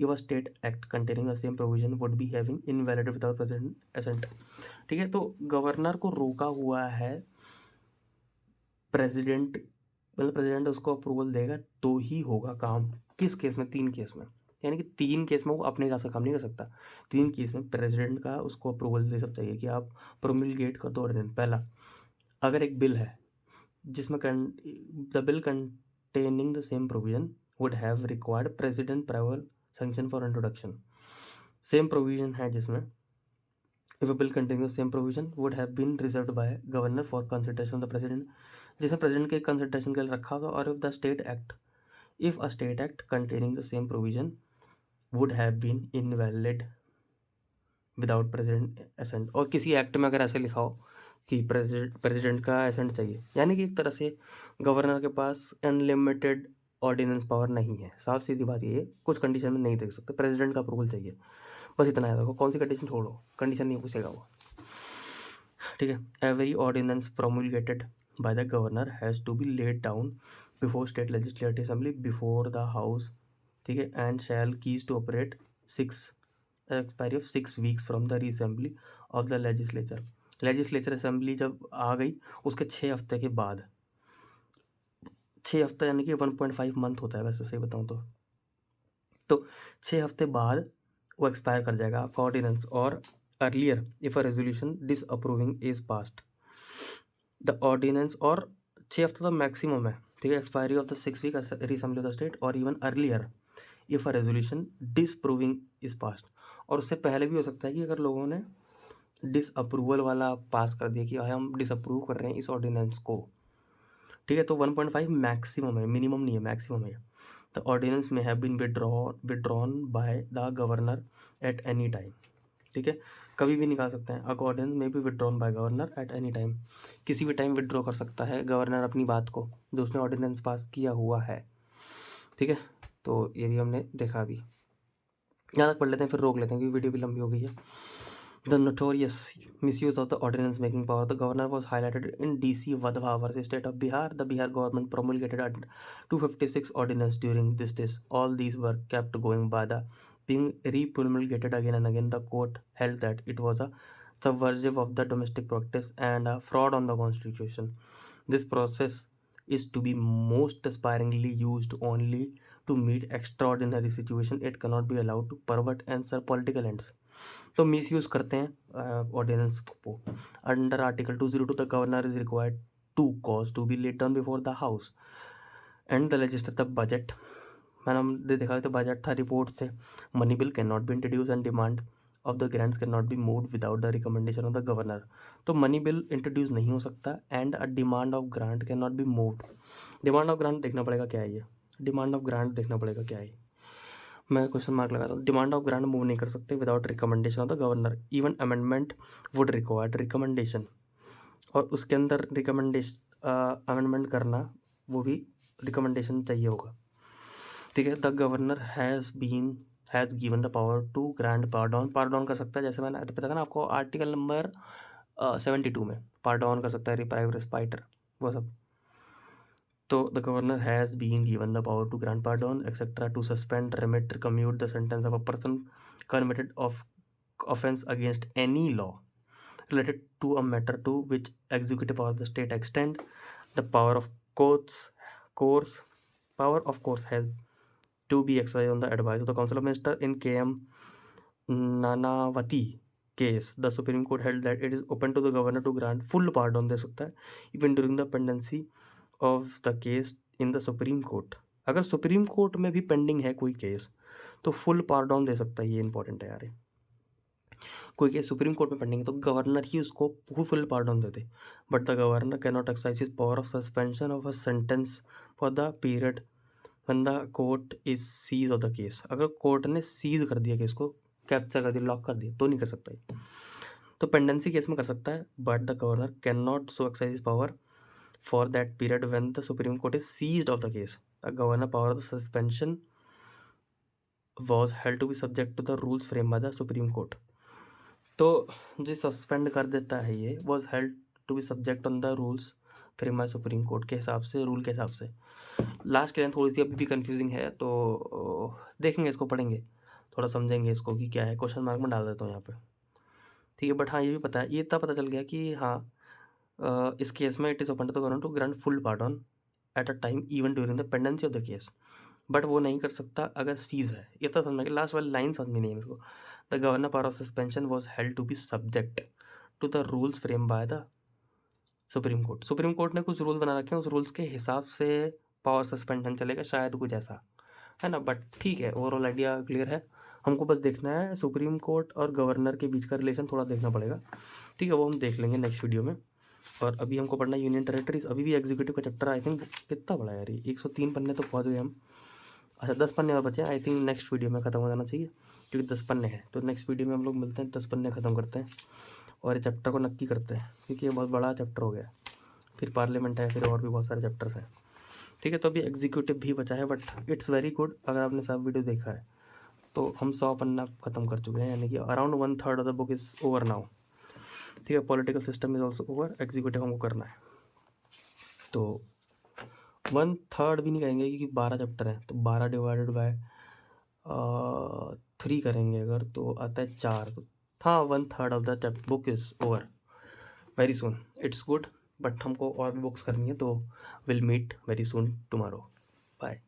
if a state act containing the same provision would be having invalid without president assent. ठीक है, तो गवर्नर को रोका हुआ है प्रेसिडेंट, मतलब प्रेसिडेंट उसको अप्रूवल देगा तो ही होगा काम. किस केस में, तीन केस में, यानी कि तीन केस में वो अपने हिसाब से काम नहीं कर सकता. तीन केस में प्रेसिडेंट का उसको अप्रूवल दे सकता है कि आप प्रोमुलगेट कर दो ऑर्डिनेंस. पहला, अगर एक बिल है जिसमें the bill containing the same provision would have required president prior sanction for introduction. Same provision है जिसमें if a bill containing the same provision would have been reserved by governor for consideration of the president, जिसमें प्रेसिडेंट के कंसिडरेशन के लिए रखा होगा. और if a state act containing the same provision would have been invalid without president assent. और किसी एक्ट में अगर ऐसे लिखा हो कि प्रेसिडेंट का एसेंट चाहिए, यानी कि एक तरह से गवर्नर के पास अनलिमिटेड ऑर्डिनेंस पावर नहीं है. साफ सीधी बात ये है, कुछ कंडीशन में नहीं दे सकते, प्रेसिडेंट का अप्रूवल चाहिए, बस इतना है. देखो कौन सी कंडीशन छोड़ो, कंडीशन नहीं पूछेगा वो. ठीक है, every ordinance promulgated by the governor has to be laid down before state legislative assembly before the house. ठीक है, and shall cease to operate expiry of 6 weeks from the reassembly of the legislature. Legislature assembly जब आ गई उसके 6 हफ्ते के बाद, 6 हफ्ते यानी कि 1.5 मंथ होता है वैसे सही बताऊँ तो 6 हफ्ते बाद वो एक्सपायर कर जाएगा आपका ऑर्डिनेंस. और earlier if a resolution disapproving is passed the ordinance, और 6 हफ्ते तो मैक्सिमम है. ठीक है, expiry of the 6 week reassembly of the state, और even earlier if a resolution disapproving is passed. और उससे पहले भी हो सकता है कि अगर लोगों ने डिसअप्रूवल वाला पास कर दिया कि हम डिसअप्रूव कर रहे हैं इस ऑर्डिनेंस को. ठीक है, तो 1.5 मैक्सिमम है, मिनिमम नहीं है, मैक्सिमम है. The ordinance may have been withdrawn by the governor at any time. ठीक है, कभी भी निकाल सकते हैं. ऑर्डिनेंस में भी withdrawn bye governor at any time, किसी भी टाइम विड्रॉ कर सकता है गवर्नर अपनी बात को जो उसने ऑर्डिनेंस पास किया हुआ है. ठीक है, तो ये भी हमने देखा. अभी यहाँ तक पढ़ लेते हैं, फिर रोक लेते हैं क्योंकि वीडियो भी लंबी हो गई है. The notorious misuse of the ordinance making power. The governor was highlighted in DC Vadhva versus State of Bihar. The Bihar government promulgated a 256 ordinance during this days. All these were kept going by the being re-promulgated again and again. The court held that it was a subversive of the domestic practice and a fraud on the constitution. This process is to be most aspiringly used only to meet extraordinary situation, it cannot be allowed to pervert and serve political ends. तो मिसयूज करते हैं ऑर्डिनेंस को. Under article 202 the governor is required to cause to be laid down before the house and the legislative budget. मैंने हमने देखा तो बजट था, रिपोर्ट से. Money bill can not be introduce and demand of the grants can not be moved without the recommendation of the governor. तो मनी बिल इंट्रोड्यूस नहीं हो सकता and a demand of grant can not be moved. Demand of grant देखना पड़ेगा क्या है ये. डिमांड ऑफ ग्रांट देखना पड़ेगा क्या है. मैं क्वेश्चन मार्क लगाता हूँ. डिमांड ऑफ ग्रांट मूव नहीं कर सकते without recommendation of the governor. Even amendment would required recommendation. और उसके अंदर अमेंडमेंट करना वो भी रिकमेंडेशन चाहिए होगा. ठीक है. The governor has given the power to grant pardon कर सकता है. जैसे मैंने पता था ना आपको, आर्टिकल नंबर 72 में पार्डॉन कर सकता है, रिप्राइव रिस्पाइटर, वो सब. तो the governor has been given the power to grant pardon etcetera to suspend, remit, commute the sentence of a person convicted of offence against any law related to a matter to which executive power of the state extend. The power of courts has to be exercised on the advice of the Council of Ministers. In KM Nanavati case, the Supreme Court held that it is open to the governor to grant full pardon दे सकता है even during the pendency of the case in the Supreme Court. अगर सुप्रीम कोर्ट में भी पेंडिंग है कोई केस तो फुल पार्डॉन दे सकता है. ये इंपॉर्टेंट है यार. कोई केस सुप्रीम कोर्ट में पेंडिंग है तो गवर्नर ही उसको फुल पार्डन देते. But the governor can not exercise his power of suspension of a sentence for the period when the court is seized of the case. अगर कोर्ट ने सीज कर दिया केस को, कैप्चर कर दिया, लॉक कर दिया, तो नहीं कर सकता है. तो पेंडेंसी केस में कर सकता है. But the governor can not so exercise his power for that period when the supreme court is seized of the case. The governor power of the suspension was held to be subject to the rules framed by the Supreme Court. तो जो सस्पेंड कर देता है ये was held to be subject on the rules frame by supreme court के हिसाब से, रूल के हिसाब से. लास्ट के लाइन थोड़ी सी अभी भी कंफ्यूजिंग है तो देखेंगे, इसको पढ़ेंगे, थोड़ा समझेंगे इसको कि क्या है. क्वेश्चन मार्क में डाल देता हूँ यहाँ पे. ठीक है. बट हाँ ये भी पता है, ये इतना पता चल गया कि हाँ इस केस में it is open to the government to grant full pardon at a time even during the pendency of the case. But वो नहीं कर सकता अगर सीज है. ये तो समझना कि लास्ट वाली लाइन समझ में नहीं है मेरे को. The governor power of suspension was held to be subject to the rules frame by the supreme court. Supreme court ने कुछ रूल बना रखे हैं, उस रूल्स के हिसाब से पावर सस्पेंशन चलेगा, शायद कुछ ऐसा है ना. बट ठीक है, ओवरऑल आइडिया क्लियर है. हमको बस देखना है सुप्रीम कोर्ट और गवर्नर के बीच का रिलेशन थोड़ा देखना पड़ेगा. ठीक है, वो हम देख लेंगे नेक्स्ट वीडियो में. और अभी हमको पढ़ना है यूनियन टेरेटरीज. अभी भी एग्जीक्यूटिव का चैप्टर आई थिंक कितना बड़ा है यार, 103 पन्ने तो पहुँच गए हम. अच्छा 10 पन्ने और बचे हैं. आई थिंक नेक्स्ट वीडियो में ख़त्म हो जाना चाहिए क्योंकि 10 पन्ने हैं. तो नेक्स्ट वीडियो में हम लोग मिलते हैं, 10 पन्ने ख़त्म करते हैं और ये चैप्टर को नक्की करते हैं क्योंकि ये बहुत बड़ा चैप्टर हो गया. फिर पार्लियामेंट है, फिर और भी बहुत सारे चैप्टर्स हैं. ठीक है. तो अभी एग्जीक्यूटिव भी बचा है बट इट्स वेरी गुड. अगर आपने सब वीडियो देखा है तो हम 100 पन्ना ख़त्म कर चुके हैं, यानी कि around 1/3 of the book is over now. ठीक है. Political system is also over. Executive हमको करना है तो 1/3 भी नहीं कहेंगे क्योंकि 12 चैप्टर हैं तो 12 डिवाइडेड बाय 3 करेंगे अगर तो आता है 4. तो हाँ 1/3 of the book is over very soon. It's good. But हमको और भी बुक्स करनी है तो will meet very soon tomorrow. Bye.